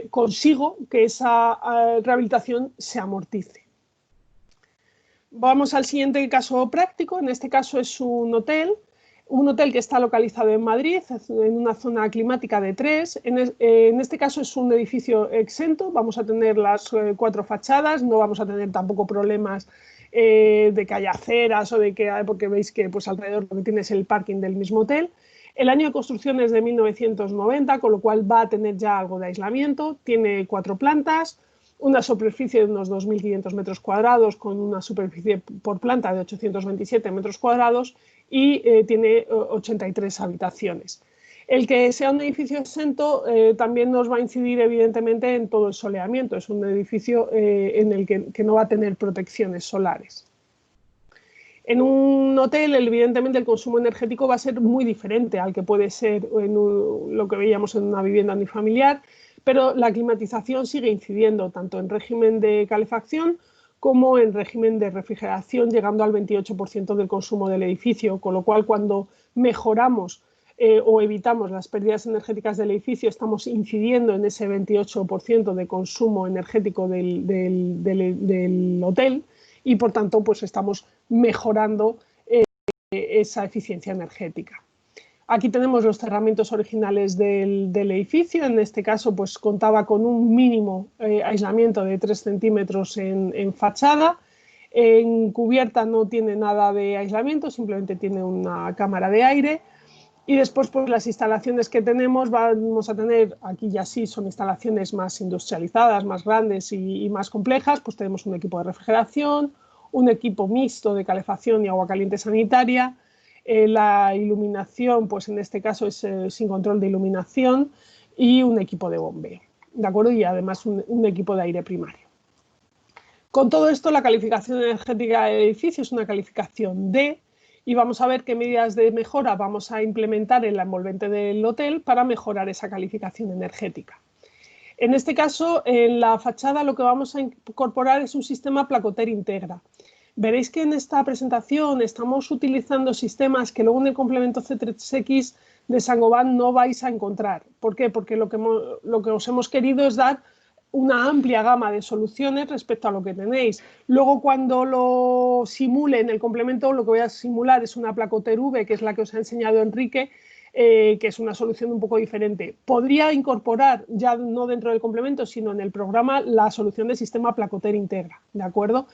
consigo que esa rehabilitación se amortice. Vamos al siguiente caso práctico. En este caso es un hotel que está localizado en Madrid, en una zona climática de 3. En este caso es un edificio exento, vamos a tener las 4 fachadas, no vamos a tener tampoco problemas de que haya aceras o de que, porque veis que pues, alrededor lo que tiene es el parking del mismo hotel. El año de construcción es de 1990, con lo cual va a tener ya algo de aislamiento, tiene 4 plantas, una superficie de unos 2.500 metros cuadrados con una superficie por planta de 827 metros cuadrados y tiene 83 habitaciones. El que sea un edificio exento también nos va a incidir evidentemente en todo el soleamiento. Es un edificio en el que no va a tener protecciones solares. En un hotel, evidentemente, el consumo energético va a ser muy diferente al que puede ser en lo que veíamos en una vivienda unifamiliar, pero la climatización sigue incidiendo tanto en régimen de calefacción como en régimen de refrigeración, llegando al 28% del consumo del edificio, con lo cual cuando mejoramos o evitamos las pérdidas energéticas del edificio, estamos incidiendo en ese 28% de consumo energético del hotel y, por tanto, pues estamos mejorando esa eficiencia energética. Aquí tenemos los cerramientos originales del edificio. En este caso, pues contaba con un mínimo aislamiento de 3 centímetros en fachada. En cubierta no tiene nada de aislamiento, simplemente tiene una cámara de aire. Y después, pues las instalaciones que tenemos, vamos a tener, aquí ya sí son instalaciones más industrializadas, más grandes y más complejas. Pues tenemos un equipo de refrigeración, un equipo mixto de calefacción y agua caliente sanitaria. La iluminación, pues en este caso es sin control de iluminación, y un equipo de bombeo, ¿de acuerdo? Y además un equipo de aire primario. Con todo esto, la calificación energética del edificio es una calificación D, y vamos a ver qué medidas de mejora vamos a implementar en la envolvente del hotel para mejorar esa calificación energética. En este caso, en la fachada lo que vamos a incorporar es un sistema Placoter Integra. Veréis que en esta presentación estamos utilizando sistemas que luego en el complemento C3X de Saint-Gobain no vais a encontrar. ¿Por qué? Porque lo que os hemos querido es dar una amplia gama de soluciones respecto a lo que tenéis. Luego, cuando lo simule en el complemento, lo que voy a simular es una Placoter V, que es la que os ha enseñado Enrique, que es una solución un poco diferente. Podría incorporar, ya no dentro del complemento, sino en el programa, la solución del sistema Placoter Integra, ¿de acuerdo?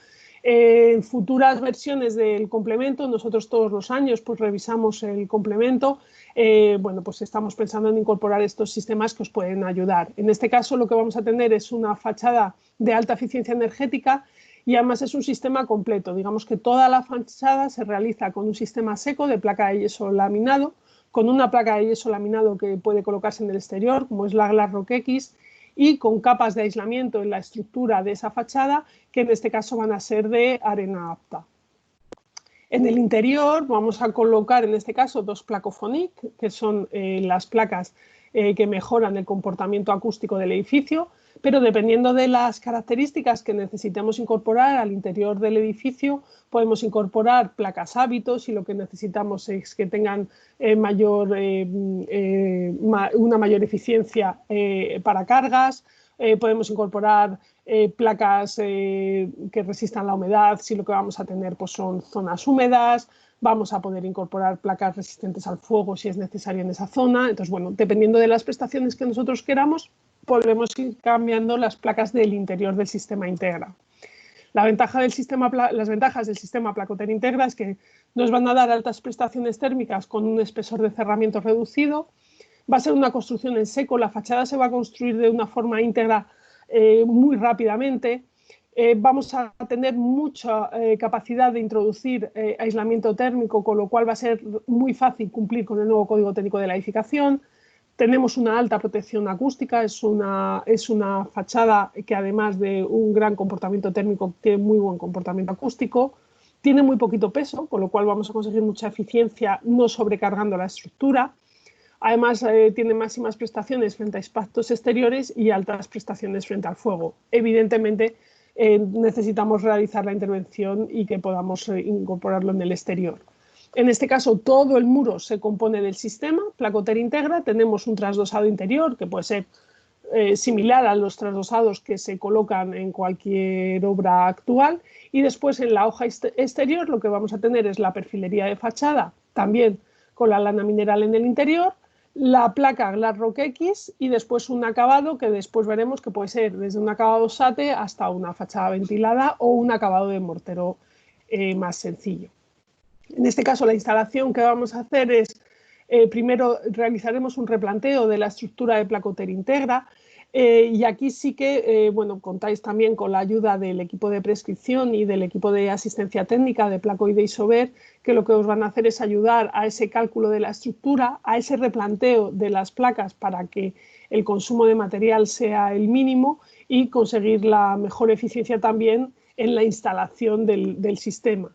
En futuras versiones del complemento, nosotros todos los años pues revisamos el complemento. Bueno, pues estamos pensando en incorporar estos sistemas que os pueden ayudar. En este caso, lo que vamos a tener es una fachada de alta eficiencia energética y además es un sistema completo. Digamos que toda la fachada se realiza con un sistema seco de placa de yeso laminado, con una placa de yeso laminado que puede colocarse en el exterior, como es la Glasrock X, y con capas de aislamiento en la estructura de esa fachada, que en este caso van a ser de arena apta. En el interior vamos a colocar, en este caso, dos Placofonic, que son las placas que mejoran el comportamiento acústico del edificio, pero dependiendo de las características que necesitemos incorporar al interior del edificio, podemos incorporar placas hábitos y lo que necesitamos es que tengan una mayor eficiencia para cargas. Podemos incorporar placas que resistan la humedad si lo que vamos a tener pues, son zonas húmedas. Vamos a poder incorporar placas resistentes al fuego si es necesario en esa zona. Entonces, bueno, dependiendo de las prestaciones que nosotros queramos, podremos ir cambiando las placas del interior del sistema Integra. Las ventajas del sistema Placoter Integra es que nos van a dar altas prestaciones térmicas con un espesor de cerramiento reducido. Va a ser una construcción en seco, la fachada se va a construir de una forma íntegra muy rápidamente. Vamos a tener mucha capacidad de introducir aislamiento térmico, con lo cual va a ser muy fácil cumplir con el nuevo código técnico de la edificación. Tenemos una alta protección acústica, es una fachada que además de un gran comportamiento térmico tiene muy buen comportamiento acústico, tiene muy poquito peso, con lo cual vamos a conseguir mucha eficiencia no sobrecargando la estructura. Además, tiene máximas prestaciones frente a impactos exteriores y altas prestaciones frente al fuego. Evidentemente, necesitamos realizar la intervención y que podamos incorporarlo en el exterior. En este caso, todo el muro se compone del sistema Placoter Integra. Tenemos un trasdosado interior que puede ser similar a los trasdosados que se colocan en cualquier obra actual. Y después, en la hoja exterior, lo que vamos a tener es la perfilería de fachada, también con la lana mineral en el interior, la placa Glasrock X y después un acabado que después veremos que puede ser desde un acabado SATE hasta una fachada ventilada o un acabado de mortero más sencillo. En este caso, la instalación que vamos a hacer es, primero realizaremos un replanteo de la estructura de Placoter Integra y aquí sí que, bueno, contáis también con la ayuda del equipo de prescripción y del equipo de asistencia técnica de Placo y de Isover, que lo que os van a hacer es ayudar a ese cálculo de la estructura, a ese replanteo de las placas para que el consumo de material sea el mínimo y conseguir la mejor eficiencia también en la instalación del sistema.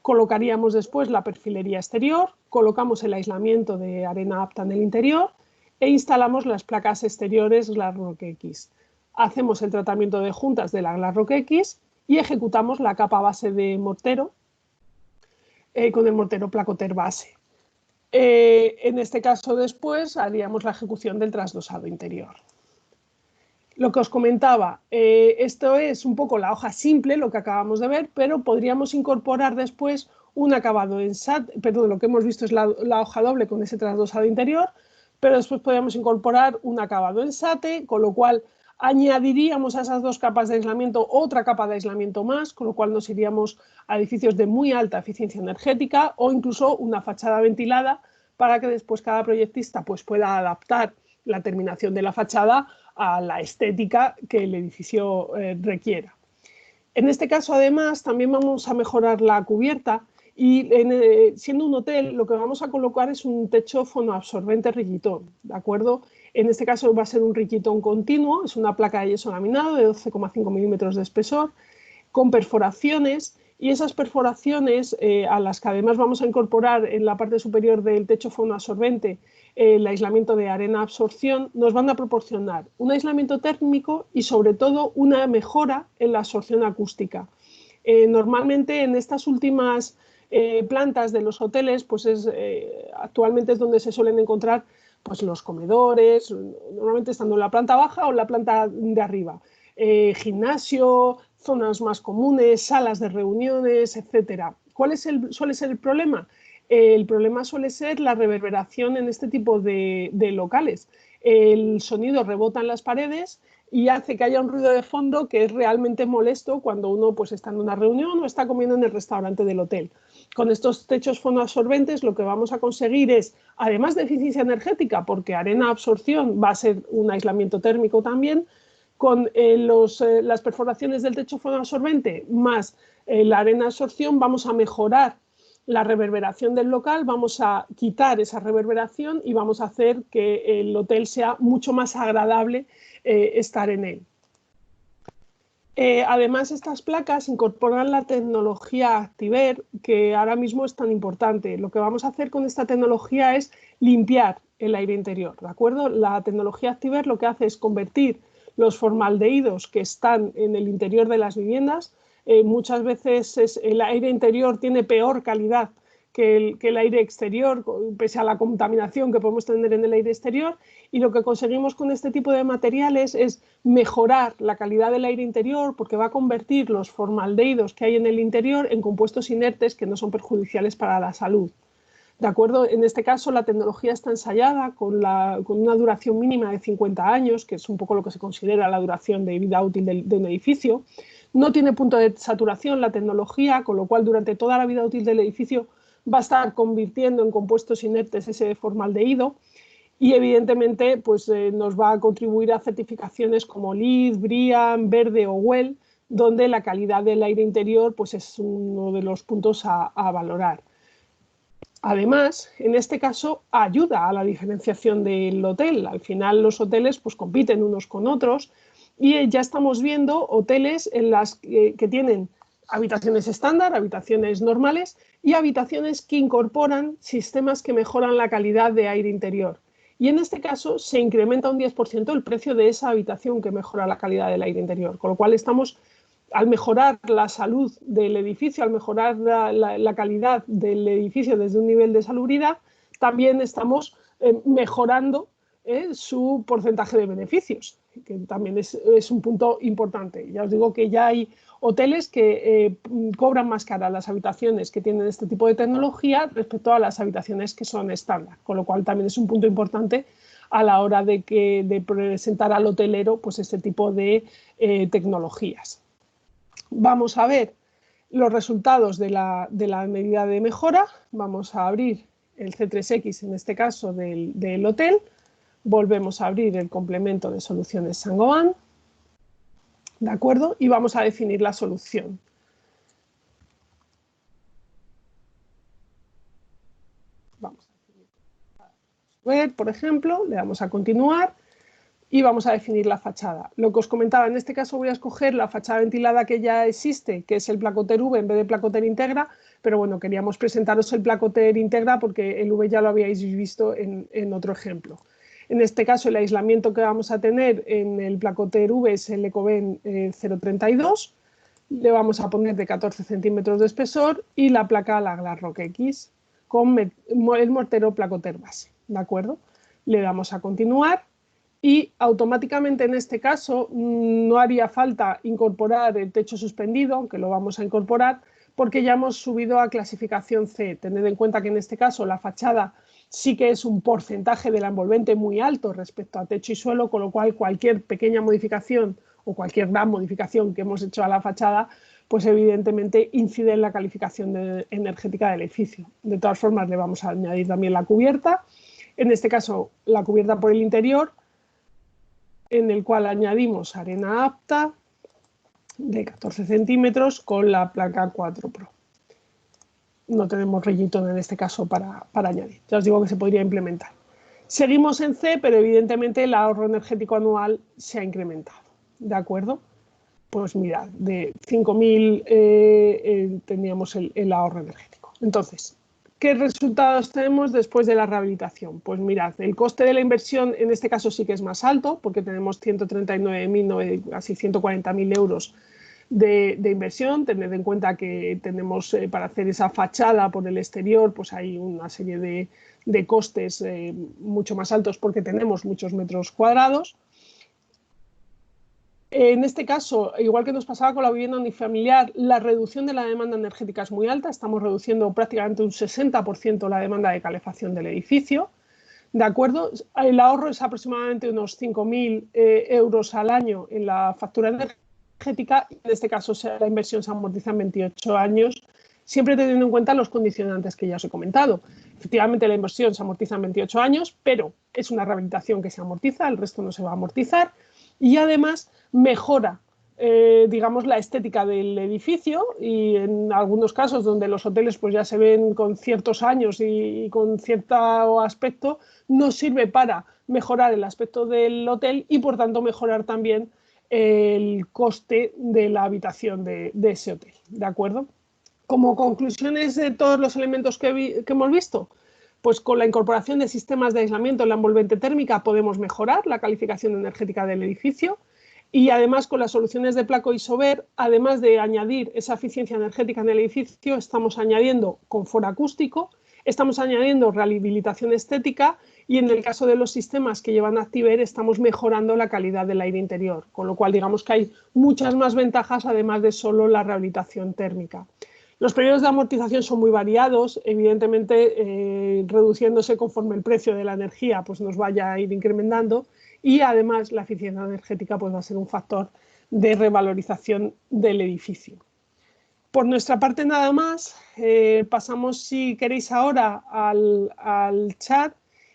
Colocaríamos después la perfilería exterior, colocamos el aislamiento de arena apta en el interior e instalamos las placas exteriores Glasrock X. Hacemos el tratamiento de juntas de la Glasrock X y ejecutamos la capa base de mortero con el mortero Placoter base. En este caso después haríamos la ejecución del trasdosado interior. Lo que os comentaba, esto es un poco la hoja simple, lo que acabamos de ver, pero podríamos incorporar después un acabado en SAT, perdón, lo que hemos visto es la hoja doble con ese trasdosado interior, pero después podríamos incorporar un acabado en SATE, con lo cual añadiríamos a esas dos capas de aislamiento otra capa de aislamiento más, con lo cual nos iríamos a edificios de muy alta eficiencia energética o incluso una fachada ventilada para que después cada proyectista pues, pueda adaptar la terminación de la fachada a la estética que el edificio requiera. En este caso, además, también vamos a mejorar la cubierta y siendo un hotel, lo que vamos a colocar es un techo fonoabsorbente rigitón, ¿de acuerdo? En este caso va a ser un rigitón continuo, es una placa de yeso laminado de 12,5 milímetros de espesor, con perforaciones, y esas perforaciones a las que además vamos a incorporar en la parte superior del techo fonoabsorbente el aislamiento de arena-absorción, nos van a proporcionar un aislamiento térmico y sobre todo una mejora en la absorción acústica. Normalmente en estas últimas plantas de los hoteles, pues actualmente es donde se suelen encontrar pues, los comedores, normalmente estando en la planta baja o en la planta de arriba, gimnasio, zonas más comunes, salas de reuniones, etc. ¿Cuál suele ser el problema? El problema suele ser la reverberación en este tipo de locales. El sonido rebota en las paredes y hace que haya un ruido de fondo que es realmente molesto cuando uno pues, está en una reunión o está comiendo en el restaurante del hotel. Con estos techos fonoabsorbentes lo que vamos a conseguir es, además de eficiencia energética, porque arena-absorción va a ser un aislamiento térmico también, con las perforaciones del techo fonoabsorbente más la arena-absorción vamos a mejorar la reverberación del local, vamos a quitar esa reverberación y vamos a hacer que el hotel sea mucho más agradable estar en él. Además, estas placas incorporan la tecnología Activer, que ahora mismo es tan importante. Lo que vamos a hacer con esta tecnología es limpiar el aire interior, ¿de acuerdo? La tecnología Activer lo que hace es convertir los formaldehídos que están en el interior de las viviendas. Muchas veces el aire interior tiene peor calidad que el aire exterior, pese a la contaminación que podemos tener en el aire exterior, y lo que conseguimos con este tipo de materiales es mejorar la calidad del aire interior porque va a convertir los formaldehídos que hay en el interior en compuestos inertes que no son perjudiciales para la salud. ¿De acuerdo? En este caso la tecnología está ensayada con una duración mínima de 50 años, que es un poco lo que se considera la duración de vida útil de un edificio. No tiene punto de saturación la tecnología, con lo cual durante toda la vida útil del edificio va a estar convirtiendo en compuestos inertes ese formaldehído y evidentemente pues, nos va a contribuir a certificaciones como LEED, BREEAM, Verde o WELL, donde la calidad del aire interior pues, es uno de los puntos a valorar. Además, en este caso, ayuda a la diferenciación del hotel. Al final los hoteles pues, compiten unos con otros y ya estamos viendo hoteles en las que tienen habitaciones estándar, habitaciones normales y habitaciones que incorporan sistemas que mejoran la calidad de aire interior. Y en este caso se incrementa un 10% el precio de esa habitación que mejora la calidad del aire interior, con lo cual estamos, al mejorar la salud del edificio, al mejorar la calidad del edificio desde un nivel de salubridad, también estamos mejorando su porcentaje de beneficios, que también es un punto importante. Ya os digo que ya hay hoteles que cobran más cara las habitaciones que tienen este tipo de tecnología respecto a las habitaciones que son estándar, con lo cual también es un punto importante a la hora de presentar al hotelero pues, este tipo de tecnologías. Vamos a ver los resultados de la medida de mejora. Vamos a abrir el C3X, en este caso del hotel. Volvemos a abrir el complemento de soluciones Saint-Gobain. ¿De acuerdo? Y vamos a definir la solución. Vamos a ver, por ejemplo, le damos a continuar. Y vamos a definir la fachada. Lo que os comentaba, en este caso voy a escoger la fachada ventilada que ya existe, que es el Placoter V en vez de Placoter Integra, pero bueno, queríamos presentaros el Placoter Integra porque el V ya lo habíais visto en otro ejemplo. En este caso, el aislamiento que vamos a tener en el Placoter V es el Ecoben 032, le vamos a poner de 14 centímetros de espesor y la placa la Glarrock X con el mortero Placoter base, ¿de acuerdo? Le damos a continuar y automáticamente en este caso no haría falta incorporar el techo suspendido, aunque lo vamos a incorporar, porque ya hemos subido a clasificación C. Tened en cuenta que en este caso la fachada sí que es un porcentaje de la envolvente muy alto respecto a techo y suelo, con lo cual cualquier pequeña modificación o cualquier gran modificación que hemos hecho a la fachada, pues evidentemente incide en la calificación energética del edificio. De todas formas, le vamos a añadir también la cubierta, en este caso la cubierta por el interior, en el cual añadimos arena apta de 14 centímetros con la placa 4 Pro. No tenemos rellitón en este caso para añadir. Ya os digo que se podría implementar. Seguimos en C, pero evidentemente el ahorro energético anual se ha incrementado. ¿De acuerdo? Pues mirad, de 5.000 teníamos el ahorro energético. Entonces, ¿qué resultados tenemos después de la rehabilitación? Pues mirad, el coste de la inversión en este caso sí que es más alto, porque tenemos 139.000, casi 140.000 euros de inversión. Tened en cuenta que tenemos para hacer esa fachada por el exterior, pues hay una serie de costes mucho más altos porque tenemos muchos metros cuadrados. En este caso, igual que nos pasaba con la vivienda unifamiliar, la reducción de la demanda energética es muy alta. Estamos reduciendo prácticamente un 60% la demanda de calefacción del edificio. ¿De acuerdo? El ahorro es aproximadamente unos 5.000 euros al año en la factura energética. En este caso, la inversión se amortiza en 28 años, siempre teniendo en cuenta los condicionantes que ya os he comentado. Efectivamente, la inversión se amortiza en 28 años, pero es una rehabilitación que se amortiza, el resto no se va a amortizar. Y además mejora, digamos, la estética del edificio, y en algunos casos donde los hoteles pues ya se ven con ciertos años y con cierto aspecto, nos sirve para mejorar el aspecto del hotel y por tanto mejorar también el coste de la habitación de ese hotel. ¿De acuerdo? Como conclusiones de todos los elementos que hemos visto, pues con la incorporación de sistemas de aislamiento en la envolvente térmica podemos mejorar la calificación energética del edificio, y además con las soluciones de Placo Isover, además de añadir esa eficiencia energética en el edificio, estamos añadiendo confort acústico, estamos añadiendo rehabilitación estética y en el caso de los sistemas que llevan Activer estamos mejorando la calidad del aire interior, con lo cual digamos que hay muchas más ventajas además de solo la rehabilitación térmica. Los periodos de amortización son muy variados, evidentemente reduciéndose conforme el precio de la energía pues nos vaya a ir incrementando, y además la eficiencia energética pues va a ser un factor de revalorización del edificio. Por nuestra parte nada más, pasamos si queréis ahora al chat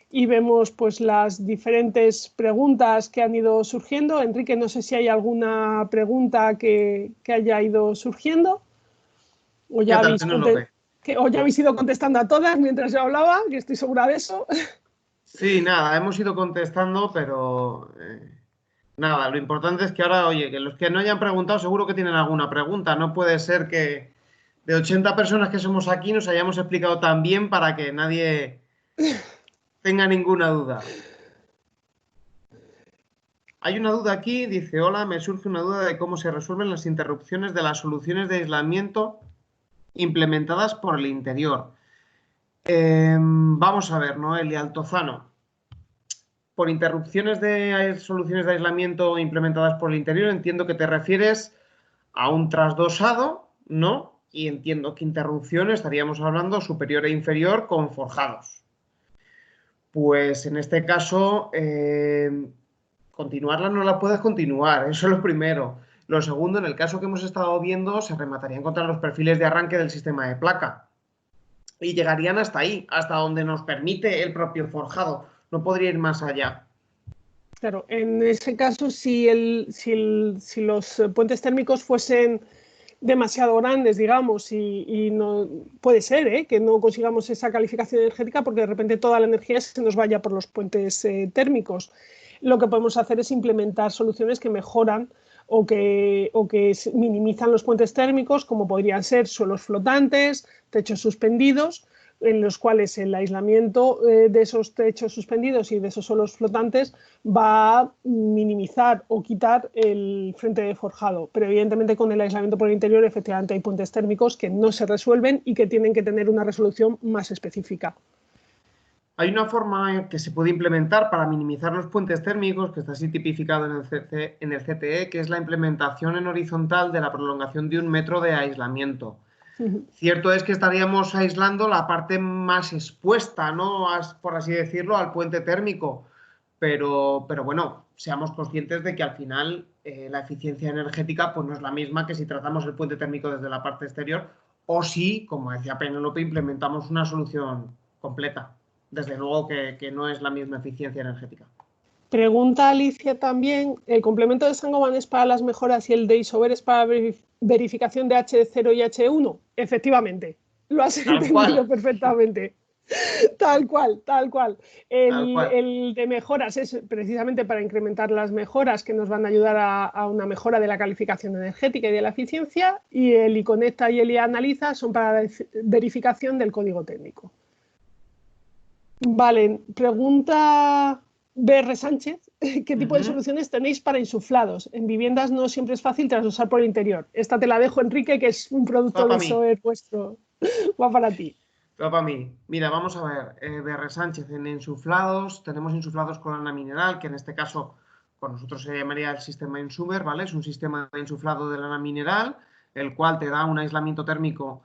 y vemos pues las diferentes preguntas que han ido surgiendo. Enrique, no sé si hay alguna pregunta que haya ido surgiendo. O ya habéis ido contestando a todas mientras yo hablaba, que estoy segura de eso. Sí, nada, hemos ido contestando, pero nada, lo importante es que ahora, oye, que los que no hayan preguntado seguro que tienen alguna pregunta. No puede ser que de 80 personas que somos aquí nos hayamos explicado tan bien para que nadie tenga ninguna duda. Hay una duda aquí, dice, hola, me surge una duda de cómo se resuelven las interrupciones de las soluciones de aislamiento implementadas por el interior. Vamos a ver, Noelia Altozano. Por interrupciones de soluciones de aislamiento implementadas por el interior, entiendo que te refieres a un trasdosado, ¿no? Y entiendo que interrupción estaríamos hablando superior e inferior con forjados. Pues en este caso, continuarla no la puedes continuar, eso es lo primero. Lo segundo, en el caso que hemos estado viendo, se rematarían contra los perfiles de arranque del sistema de placa. Y llegarían hasta ahí, hasta donde nos permite el propio forjado. No podría ir más allá. Claro, en ese caso, si los puentes térmicos fuesen demasiado grandes, digamos, y no puede ser que no consigamos esa calificación energética porque de repente toda la energía se nos vaya por los puentes térmicos. Lo que podemos hacer es implementar soluciones que mejoran o que minimizan los puentes térmicos, como podrían ser suelos flotantes, techos suspendidos, en los cuales el aislamiento de esos techos suspendidos y de esos suelos flotantes va a minimizar o quitar el frente de forjado. Pero evidentemente con el aislamiento por el interior efectivamente hay puentes térmicos que no se resuelven y que tienen que tener una resolución más específica. Hay una forma que se puede implementar para minimizar los puentes térmicos, que está así tipificado en el CTE, que es la implementación en horizontal de la prolongación de 1 metro de aislamiento. Cierto es que estaríamos aislando la parte más expuesta, ¿no? Por así decirlo, al puente térmico. Pero bueno, seamos conscientes de que al final la eficiencia energética pues no es la misma que si tratamos el puente térmico desde la parte exterior o si, como decía Penélope, implementamos una solución completa. Desde luego que no es la misma eficiencia energética. Pregunta Alicia también, ¿el complemento de Saint-Gobain es para las mejoras y el de Isover es para verificación de H0 y H1? Efectivamente, lo has entendido perfectamente. Tal cual, tal cual. El de mejoras es precisamente para incrementar las mejoras que nos van a ayudar a una mejora de la calificación energética y de la eficiencia, y el iConecta y el iAnaliza son para la verificación del código técnico. Vale, pregunta BR Sánchez, ¿qué tipo de soluciones tenéis para insuflados? En viviendas no siempre es fácil trasladar por el interior. Esta te la dejo, Enrique, que es un producto de Isover vuestro. Va para ti. Va para mí. Mira, vamos a ver, BR Sánchez, en insuflados, tenemos insuflados con lana mineral, que en este caso con nosotros se llamaría el sistema Insumer, ¿vale? Es un sistema de insuflado de lana mineral, el cual te da un aislamiento térmico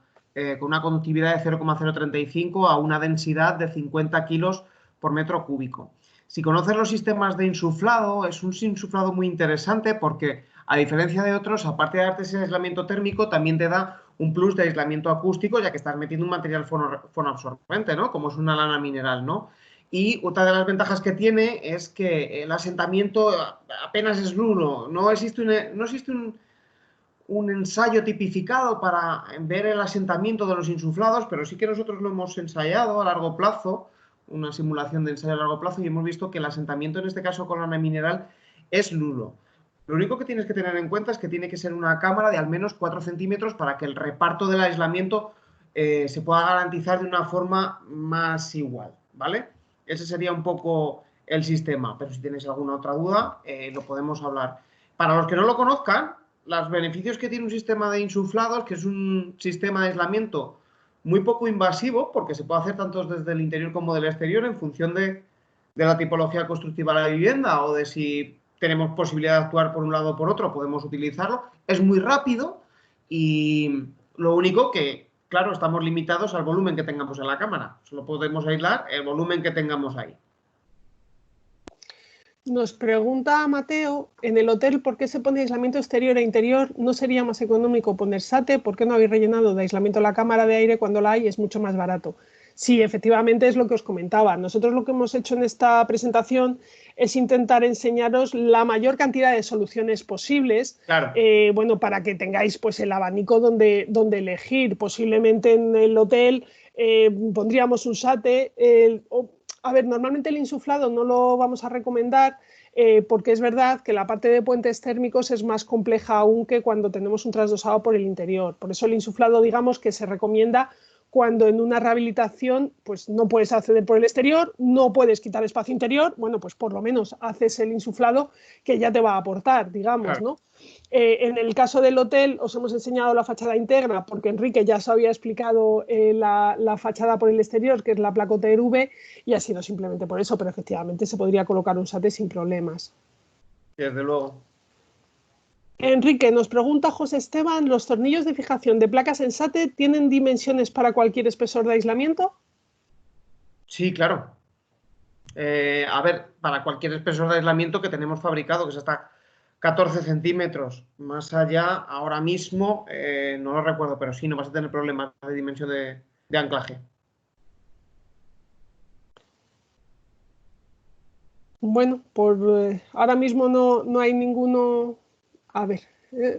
con una conductividad de 0,035 a una densidad de 50 kilos por metro cúbico. Si conoces los sistemas de insuflado, es un insuflado muy interesante porque, a diferencia de otros, aparte de darte ese aislamiento térmico, también te da un plus de aislamiento acústico, ya que estás metiendo un material fonoabsorbente, ¿no? Como es una lana mineral, ¿no? Y otra de las ventajas que tiene es que el asentamiento apenas es nulo, no existe un ensayo tipificado para ver el asentamiento de los insuflados, pero sí que nosotros lo hemos ensayado a largo plazo, una simulación de ensayo a largo plazo, y hemos visto que el asentamiento en este caso con lana mineral es nulo. Lo único que tienes que tener en cuenta es que tiene que ser una cámara de al menos 4 centímetros para que el reparto del aislamiento se pueda garantizar de una forma más igual, ¿vale? Ese sería un poco el sistema, pero si tienes alguna otra duda, lo podemos hablar. Para los que no lo conozcan, los beneficios que tiene un sistema de insuflados, que es un sistema de aislamiento muy poco invasivo, porque se puede hacer tanto desde el interior como del exterior en función de la tipología constructiva de la vivienda o de si tenemos posibilidad de actuar por un lado o por otro, podemos utilizarlo. Es muy rápido y lo único que, claro, estamos limitados al volumen que tengamos en la cámara. Solo podemos aislar el volumen que tengamos ahí. Nos pregunta Mateo, en el hotel, ¿por qué se pone aislamiento exterior e interior? ¿No sería más económico poner SATE? ¿Por qué no habéis rellenado de aislamiento la cámara de aire cuando la hay? Es mucho más barato. Sí, efectivamente es lo que os comentaba. Nosotros lo que hemos hecho en esta presentación es intentar enseñaros la mayor cantidad de soluciones posibles, claro. Bueno, para que tengáis pues, el abanico donde elegir. Posiblemente en el hotel pondríamos un SATE. A ver, normalmente el insuflado no lo vamos a recomendar porque es verdad que la parte de puentes térmicos es más compleja aún que cuando tenemos un trasdosado por el interior. Por eso el insuflado, digamos, que se recomienda cuando en una rehabilitación pues no puedes acceder por el exterior, no puedes quitar espacio interior, bueno, pues por lo menos haces el insuflado que ya te va a aportar, digamos, claro. ¿No? En el caso del hotel os hemos enseñado la fachada íntegra porque Enrique ya os había explicado la fachada por el exterior, que es la Placoter V, y ha sido simplemente por eso, pero efectivamente se podría colocar un SATE sin problemas. Desde luego. Enrique, nos pregunta José Esteban, ¿los tornillos de fijación de placas en SATE tienen dimensiones para cualquier espesor de aislamiento? Sí, claro. A ver, para cualquier espesor de aislamiento que tenemos fabricado, que es hasta 14 centímetros. Más allá, ahora mismo, no lo recuerdo, pero sí, no vas a tener problemas de dimensión de anclaje. Bueno, ahora mismo no hay ninguno. A ver,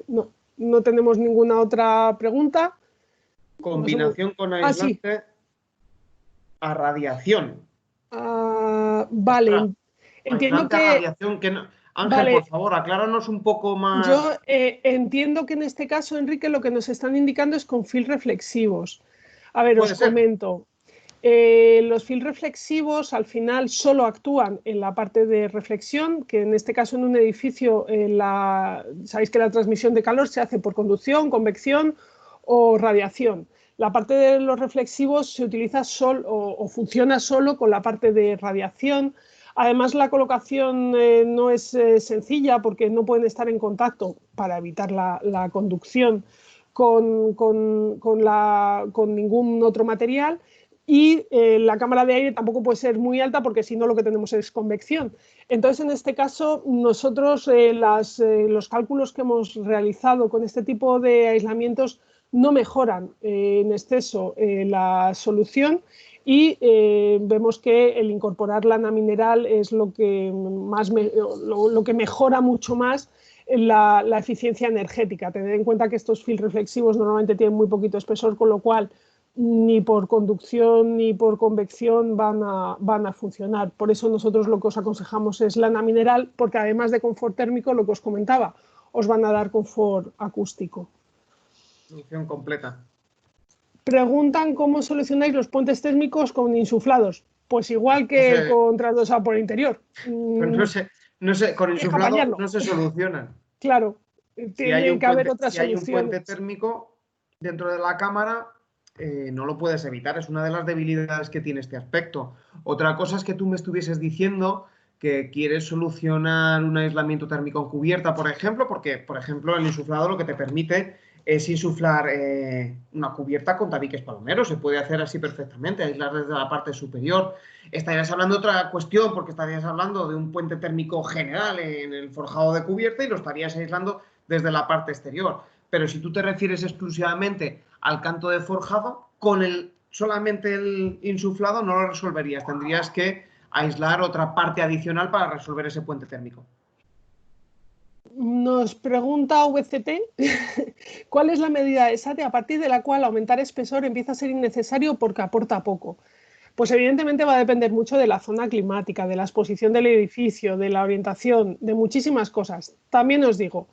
no tenemos ninguna otra pregunta. Combinación con aislante a radiación. Vale, ostras, entiendo que... A radiación que no... Ángel, vale. Por favor, acláranos un poco más. Yo entiendo que en este caso, Enrique, lo que nos están indicando es con fil reflexivos. A ver, os comento. Los field reflexivos al final solo actúan en la parte de reflexión, que en este caso en un edificio sabéis que la transmisión de calor se hace por conducción, convección o radiación. La parte de los reflexivos se utiliza solo o funciona solo con la parte de radiación. Además, la colocación no es sencilla porque no pueden estar en contacto para evitar la conducción con ningún otro material. Y la cámara de aire tampoco puede ser muy alta porque si no lo que tenemos es convección. Entonces, en este caso, nosotros los cálculos que hemos realizado con este tipo de aislamientos no mejoran en exceso la solución y vemos que el incorporar lana mineral es lo que mejora mucho más la eficiencia energética. Tener en cuenta que estos field reflexivos normalmente tienen muy poquito espesor, con lo cual ni por conducción ni por convección van a funcionar. Por eso nosotros lo que os aconsejamos es lana mineral, porque además de confort térmico, lo que os comentaba, os van a dar confort acústico. Solución completa. Preguntan cómo solucionáis los puentes térmicos con insuflados. Pues igual que con trasdosado por el interior. Pues no sé, con insuflado no se solucionan. Claro, tiene que haber otras soluciones. Si hay un puente soluciones. térmico dentro de la cámara, no lo puedes evitar. Es una de las debilidades que tiene este aspecto. Otra cosa es que tú me estuvieses diciendo que quieres solucionar un aislamiento térmico en cubierta, por ejemplo, porque, por ejemplo, el insuflado lo que te permite es insuflar una cubierta con tabiques palomeros. Se puede hacer así perfectamente, aislar desde la parte superior. Estarías hablando de otra cuestión, porque estarías hablando de un puente térmico general en el forjado de cubierta y lo estarías aislando desde la parte exterior. Pero si tú te refieres exclusivamente al canto de forjado, solamente el insuflado no lo resolverías. Tendrías que aislar otra parte adicional para resolver ese puente térmico. Nos pregunta VCT cuál es la medida de SATE a partir de la cual aumentar espesor empieza a ser innecesario porque aporta poco. Pues evidentemente va a depender mucho de la zona climática, de la exposición del edificio, de la orientación, de muchísimas cosas. También os digo,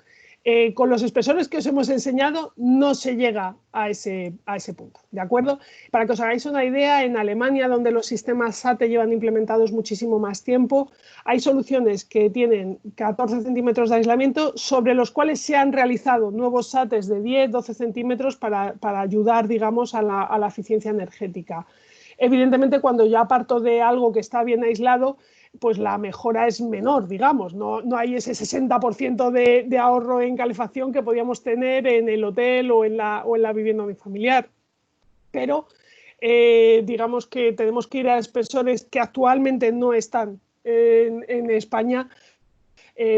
con los espesores que os hemos enseñado no se llega a ese punto, ¿de acuerdo? Para que os hagáis una idea, en Alemania, donde los sistemas SATE llevan implementados muchísimo más tiempo, hay soluciones que tienen 14 centímetros de aislamiento, sobre los cuales se han realizado nuevos SATES de 10, 12 centímetros para ayudar, digamos, a la eficiencia energética. Evidentemente, cuando ya parto de algo que está bien aislado, pues la mejora es menor, digamos, no hay ese 60% de ahorro en calefacción que podíamos tener en el hotel o en la vivienda unifamiliar. Pero digamos que tenemos que ir a espesores que actualmente no están en España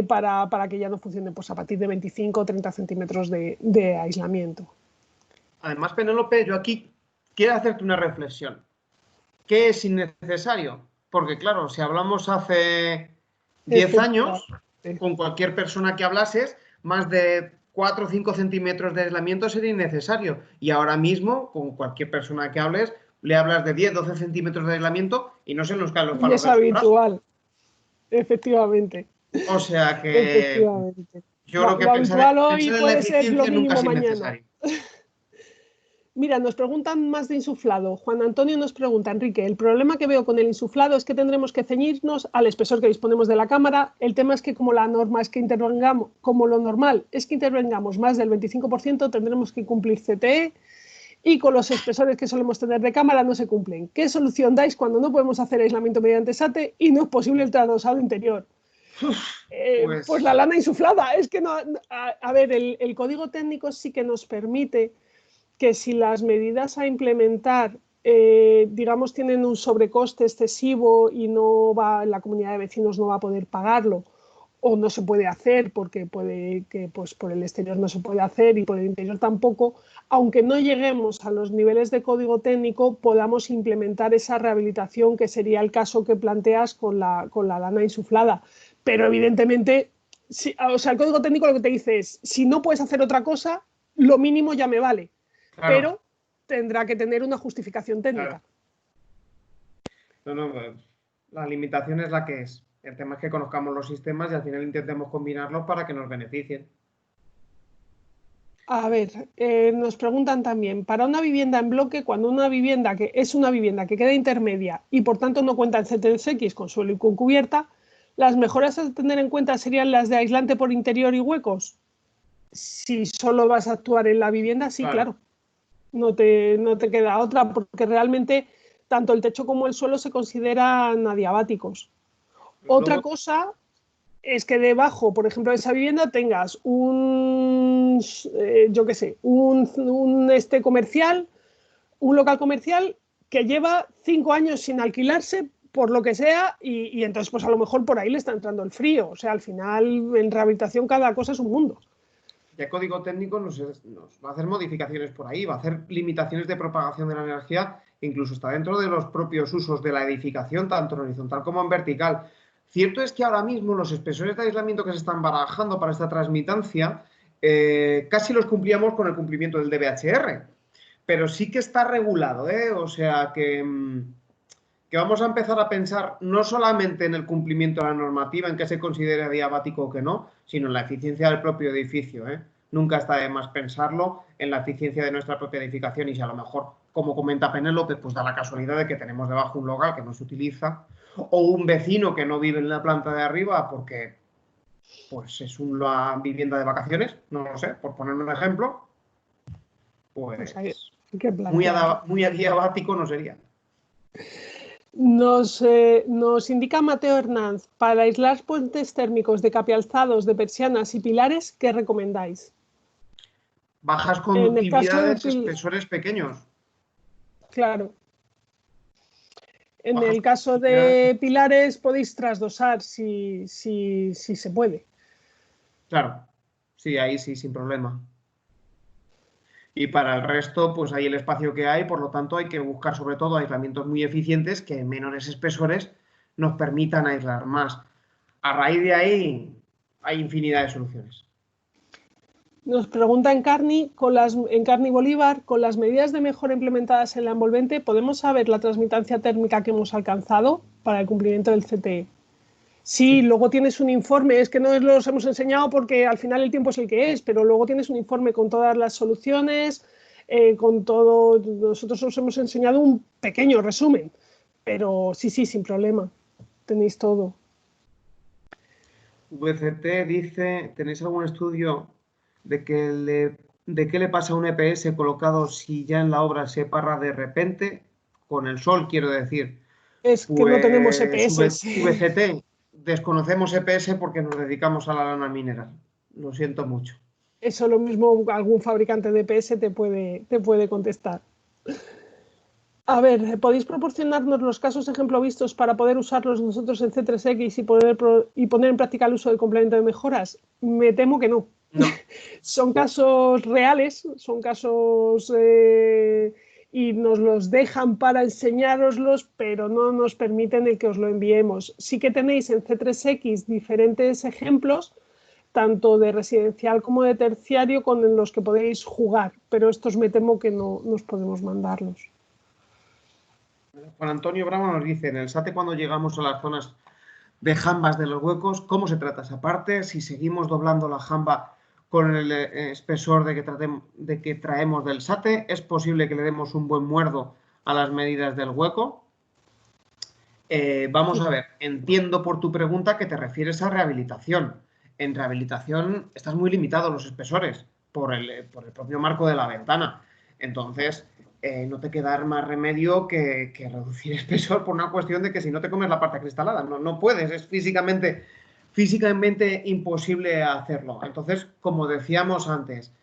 para que ya no funcionen pues, a partir de 25 o 30 centímetros de aislamiento. Además, Penélope, yo aquí quiero hacerte una reflexión. ¿Qué es innecesario? Porque claro, si hablamos hace 10 años, con cualquier persona que hablases, más de 4 o 5 centímetros de aislamiento sería innecesario. Y ahora mismo, con cualquier persona que hables, le hablas de 10, 12 centímetros de aislamiento y no se nos caen los palos del brazo. Es habitual, efectivamente. O sea que yo creo que lo habitual hoy pensar en la puede ser lo eficiencia nunca mínimo es mañana. innecesario. Mira, nos preguntan más de insuflado. Juan Antonio nos pregunta, Enrique, el problema que veo con el insuflado es que tendremos que ceñirnos al espesor que disponemos de la cámara. El tema es que como la norma es que intervengamos, como lo normal es que intervengamos más del 25%, tendremos que cumplir CTE y con los espesores que solemos tener de cámara no se cumplen. ¿Qué solución dais cuando no podemos hacer aislamiento mediante SATE y no es posible el trasdosado interior? Pues la lana insuflada. Es que no, a ver, el código técnico sí que nos permite que si las medidas a implementar, digamos, tienen un sobrecoste excesivo y la comunidad de vecinos no va a poder pagarlo, o no se puede hacer porque puede que pues, por el exterior no se puede hacer y por el interior tampoco, aunque no lleguemos a los niveles de código técnico, podamos implementar esa rehabilitación, que sería el caso que planteas con la lana insuflada. Pero evidentemente, o sea, el código técnico lo que te dice es, si no puedes hacer otra cosa, lo mínimo ya me vale. Claro. Pero tendrá que tener una justificación técnica. Claro. La limitación es la que es. El tema es que conozcamos los sistemas y al final intentemos combinarlos para que nos beneficien. A ver, nos preguntan también, para una vivienda en bloque, cuando una vivienda que es una vivienda que queda intermedia y por tanto no cuenta en C3X con suelo y con cubierta, ¿las mejoras a tener en cuenta serían las de aislante por interior y huecos? Si solo vas a actuar en la vivienda, sí, claro. No te queda otra, porque realmente tanto el techo como el suelo se consideran adiabáticos. Otra cosa es que debajo, por ejemplo, de esa vivienda tengas yo qué sé, un comercial, un local comercial que lleva 5 años sin alquilarse por lo que sea y entonces pues a lo mejor por ahí le está entrando el frío. O sea, al final en rehabilitación cada cosa es un mundo. Ya el código técnico nos va a hacer modificaciones por ahí, va a hacer limitaciones de propagación de la energía, incluso está dentro de los propios usos de la edificación, tanto en horizontal como en vertical. Cierto es que ahora mismo los espesores de aislamiento que se están barajando para esta transmitancia casi los cumplíamos con el cumplimiento del DBHR, pero sí que está regulado, ¿eh? O sea que vamos a empezar a pensar no solamente en el cumplimiento de la normativa, en que se considere adiabático o que no, sino en la eficiencia del propio edificio, ¿eh? Nunca está de más pensarlo en la eficiencia de nuestra propia edificación y si a lo mejor, como comenta Penélope, pues da la casualidad de que tenemos debajo un local que no se utiliza o un vecino que no vive en la planta de arriba porque pues es una vivienda de vacaciones, no lo sé, por poner un ejemplo, pues muy adiabático no sería. Nos indica Mateo Hernández, para aislar puentes térmicos de capialzados, de persianas y pilares, ¿qué recomendáis? Bajas conductividades, espesores pequeños. Claro. En el caso de pilares podéis trasdosar si se puede. Claro, sí, ahí sí, sin problema. Y para el resto, pues hay el espacio que hay, por lo tanto hay que buscar sobre todo aislamientos muy eficientes que en menores espesores nos permitan aislar más. A raíz de ahí hay infinidad de soluciones. Nos pregunta Encarni Bolívar, con las medidas de mejora implementadas en la envolvente, ¿podemos saber la transmitancia térmica que hemos alcanzado para el cumplimiento del CTE? Sí, luego tienes un informe, es que no los hemos enseñado porque al final el tiempo es el que es, pero luego tienes un informe con todas las soluciones, con todo. Nosotros os hemos enseñado un pequeño resumen, pero sí, sin problema, tenéis todo. VCT dice, ¿tenéis algún estudio de qué le pasa a un EPS colocado si ya en la obra se parra de repente? Con el sol, quiero decir. Es que no tenemos EPS. VCT, desconocemos EPS porque nos dedicamos a la lana mineral. Lo siento mucho. Eso lo mismo algún fabricante de EPS te puede contestar. A ver, ¿podéis proporcionarnos los casos ejemplo vistos para poder usarlos nosotros en C3X y poner en práctica el uso del complemento de mejoras? Me temo que no. Son casos reales, son casos y nos los dejan para enseñároslos, pero no nos permiten el que os lo enviemos. Sí que tenéis en C3X diferentes ejemplos, tanto de residencial como de terciario, con los que podéis jugar, pero estos me temo que no nos podemos mandarlos. Juan Antonio Bravo nos dice, en el SATE cuando llegamos a las zonas de jambas de los huecos, ¿cómo se trata esa parte? Si seguimos doblando la jamba con el espesor de que traemos del SATE, ¿es posible que le demos un buen muerdo a las medidas del hueco? Vamos a ver, entiendo por tu pregunta que te refieres a rehabilitación. En rehabilitación estás muy limitado a los espesores por el propio marco de la ventana. Entonces, no te queda más remedio que reducir espesor por una cuestión de que si no te comes la parte acristalada, no puedes, es físicamente imposible hacerlo. Entonces, como decíamos antes,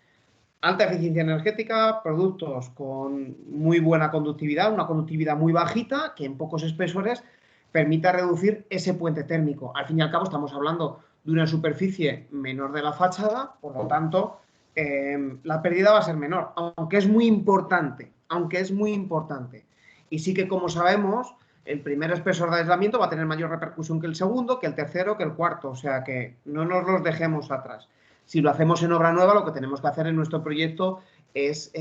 alta eficiencia energética, productos con muy buena conductividad, una conductividad muy bajita, que en pocos espesores permita reducir ese puente térmico. Al fin y al cabo estamos hablando de una superficie menor de la fachada, por lo tanto, la pérdida va a ser menor, aunque es muy importante, Y sí que, como sabemos, el primer espesor de aislamiento va a tener mayor repercusión que el segundo, que el tercero, que el cuarto, o sea que no nos los dejemos atrás. Si lo hacemos en obra nueva, lo que tenemos que hacer en nuestro proyecto es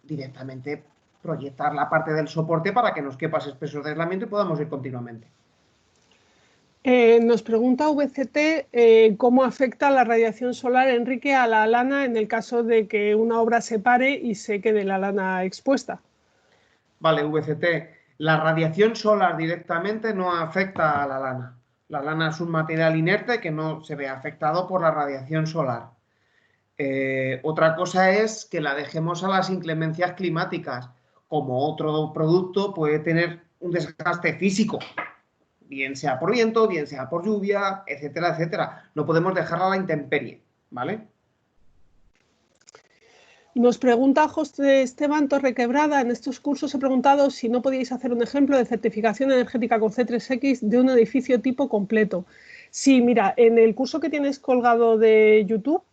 directamente proyectar la parte del soporte para que nos quepa ese espesor de aislamiento y podamos ir continuamente. Nos pregunta VCT cómo afecta la radiación solar, Enrique, a la lana en el caso de que una obra se pare y se quede la lana expuesta. Vale, VCT. La radiación solar directamente no afecta a la lana. La lana es un material inerte que no se ve afectado por la radiación solar. Otra cosa es que la dejemos a las inclemencias climáticas. Como otro producto puede tener un desgaste físico, bien sea por viento, bien sea por lluvia, etcétera, etcétera. No podemos dejarla a la intemperie, ¿vale? Nos pregunta José Esteban Torrequebrada, en estos cursos he preguntado si no podíais hacer un ejemplo de certificación energética con C3X de un edificio tipo completo. Sí, mira, en el curso que tienes colgado de YouTube,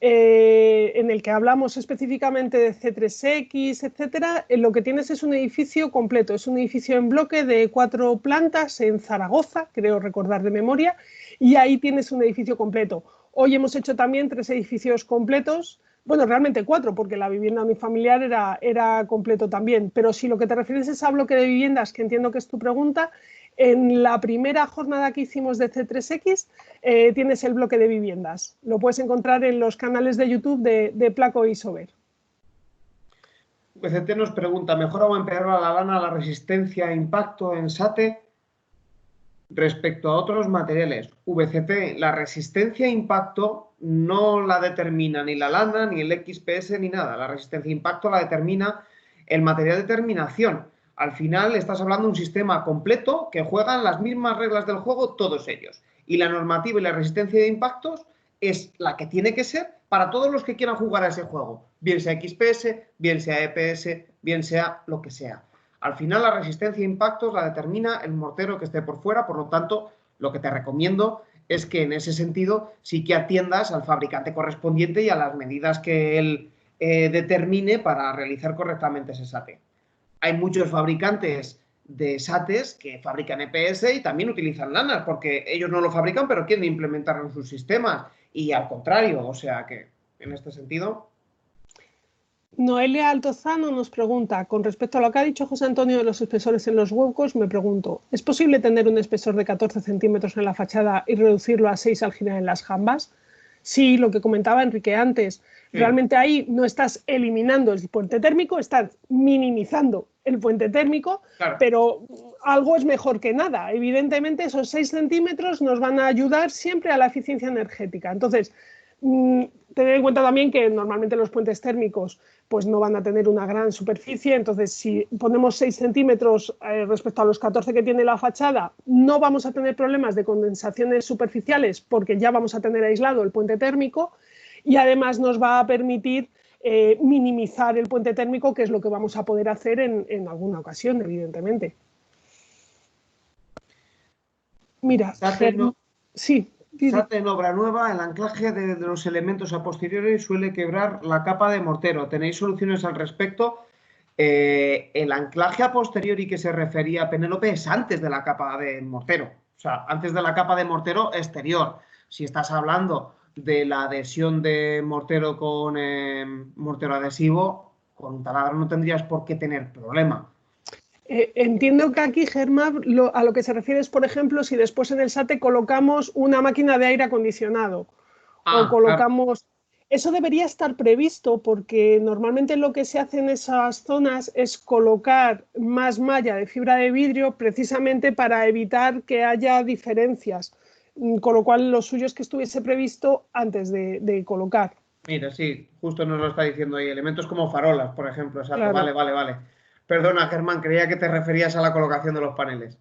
en el que hablamos específicamente de C3X, etcétera, lo que tienes es un edificio completo, es un edificio en bloque de 4 plantas en Zaragoza, creo recordar de memoria, y ahí tienes un edificio completo. Hoy hemos hecho también 3 edificios completos, bueno, realmente 4, porque la vivienda unifamiliar era completo también, pero si lo que te refieres es a bloque de viviendas, que entiendo que es tu pregunta, en la primera jornada que hicimos de C3X tienes el bloque de viviendas. Lo puedes encontrar en los canales de YouTube de Placo y Sober. VCT nos pregunta, ¿mejora o empeora la lana la resistencia a impacto en SATE respecto a otros materiales? VCT, la resistencia a impacto no la determina ni la lana, ni el XPS, ni nada. La resistencia a impacto la determina el material de terminación. Al final estás hablando de un sistema completo que juegan las mismas reglas del juego todos ellos. Y la normativa y la resistencia de impactos es la que tiene que ser para todos los que quieran jugar a ese juego. Bien sea XPS, bien sea EPS, bien sea lo que sea. Al final la resistencia a impactos la determina el mortero que esté por fuera, por lo tanto, lo que te recomiendo es que en ese sentido sí que atiendas al fabricante correspondiente y a las medidas que él determine para realizar correctamente ese SATE. Hay muchos fabricantes de SATES que fabrican EPS y también utilizan lanas, porque ellos no lo fabrican, pero quieren implementarlo en sus sistemas. Y al contrario, o sea que en este sentido. Noelia Altozano nos pregunta, con respecto a lo que ha dicho José Antonio de los espesores en los huecos, me pregunto, ¿es posible tener un espesor de 14 centímetros en la fachada y reducirlo a 6 al girar en las jambas? Sí, lo que comentaba Enrique antes, Sí, realmente ahí no estás eliminando el puente térmico, estás minimizando el puente térmico, claro. pero algo es mejor que nada. Evidentemente esos 6 centímetros nos van a ayudar siempre a la eficiencia energética. Entonces, tener en cuenta también que normalmente los puentes térmicos pues no van a tener una gran superficie, entonces si ponemos 6 centímetros respecto a los 14 que tiene la fachada, no vamos a tener problemas de condensaciones superficiales porque ya vamos a tener aislado el puente térmico y además nos va a permitir minimizar el puente térmico, que es lo que vamos a poder hacer en alguna ocasión, evidentemente. Mira, sí, SATE en obra nueva, el anclaje de los elementos a posteriori suele quebrar la capa de mortero. ¿Tenéis soluciones al respecto? El anclaje a posteriori que se refería a Penélope es antes de la capa de mortero. O sea, antes de la capa de mortero exterior. Si estás hablando de la adhesión de mortero con mortero adhesivo, con taladro no tendrías por qué tener problema. Entiendo que aquí, Germán, a lo que se refiere es, por ejemplo, si después en el SATE colocamos una máquina de aire acondicionado o Ah, claro. colocamos... Eso debería estar previsto porque normalmente lo que se hace en esas zonas es colocar más malla de fibra de vidrio precisamente para evitar que haya diferencias, con lo cual lo suyo es que estuviese previsto antes de colocar. Mira, sí, justo nos lo está diciendo ahí. Elementos como farolas, por ejemplo. Exacto, Claro. vale, vale, vale. Perdona, Germán, creía que te referías a la colocación de los paneles.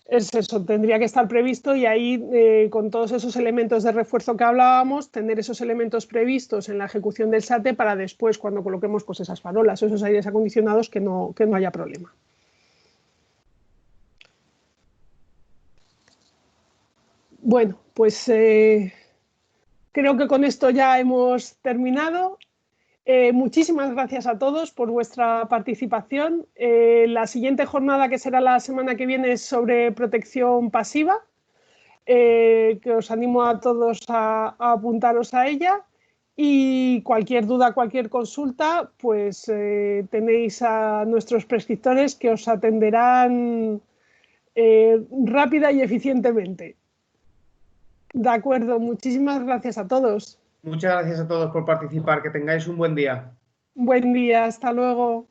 Es eso, tendría que estar previsto y ahí con todos esos elementos de refuerzo que hablábamos, tener esos elementos previstos en la ejecución del SATE para después, cuando coloquemos pues, esas farolas o esos aires acondicionados, que no haya problema. Bueno, pues creo que con esto ya hemos terminado. Muchísimas gracias a todos por vuestra participación. La siguiente jornada, que será la semana que viene, es sobre protección pasiva. Que os animo a todos a apuntaros a ella y cualquier duda, cualquier consulta, pues tenéis a nuestros prescriptores que os atenderán rápida y eficientemente. De acuerdo, muchísimas gracias a todos. Muchas gracias a todos por participar, que tengáis un buen día. Buen día, hasta luego.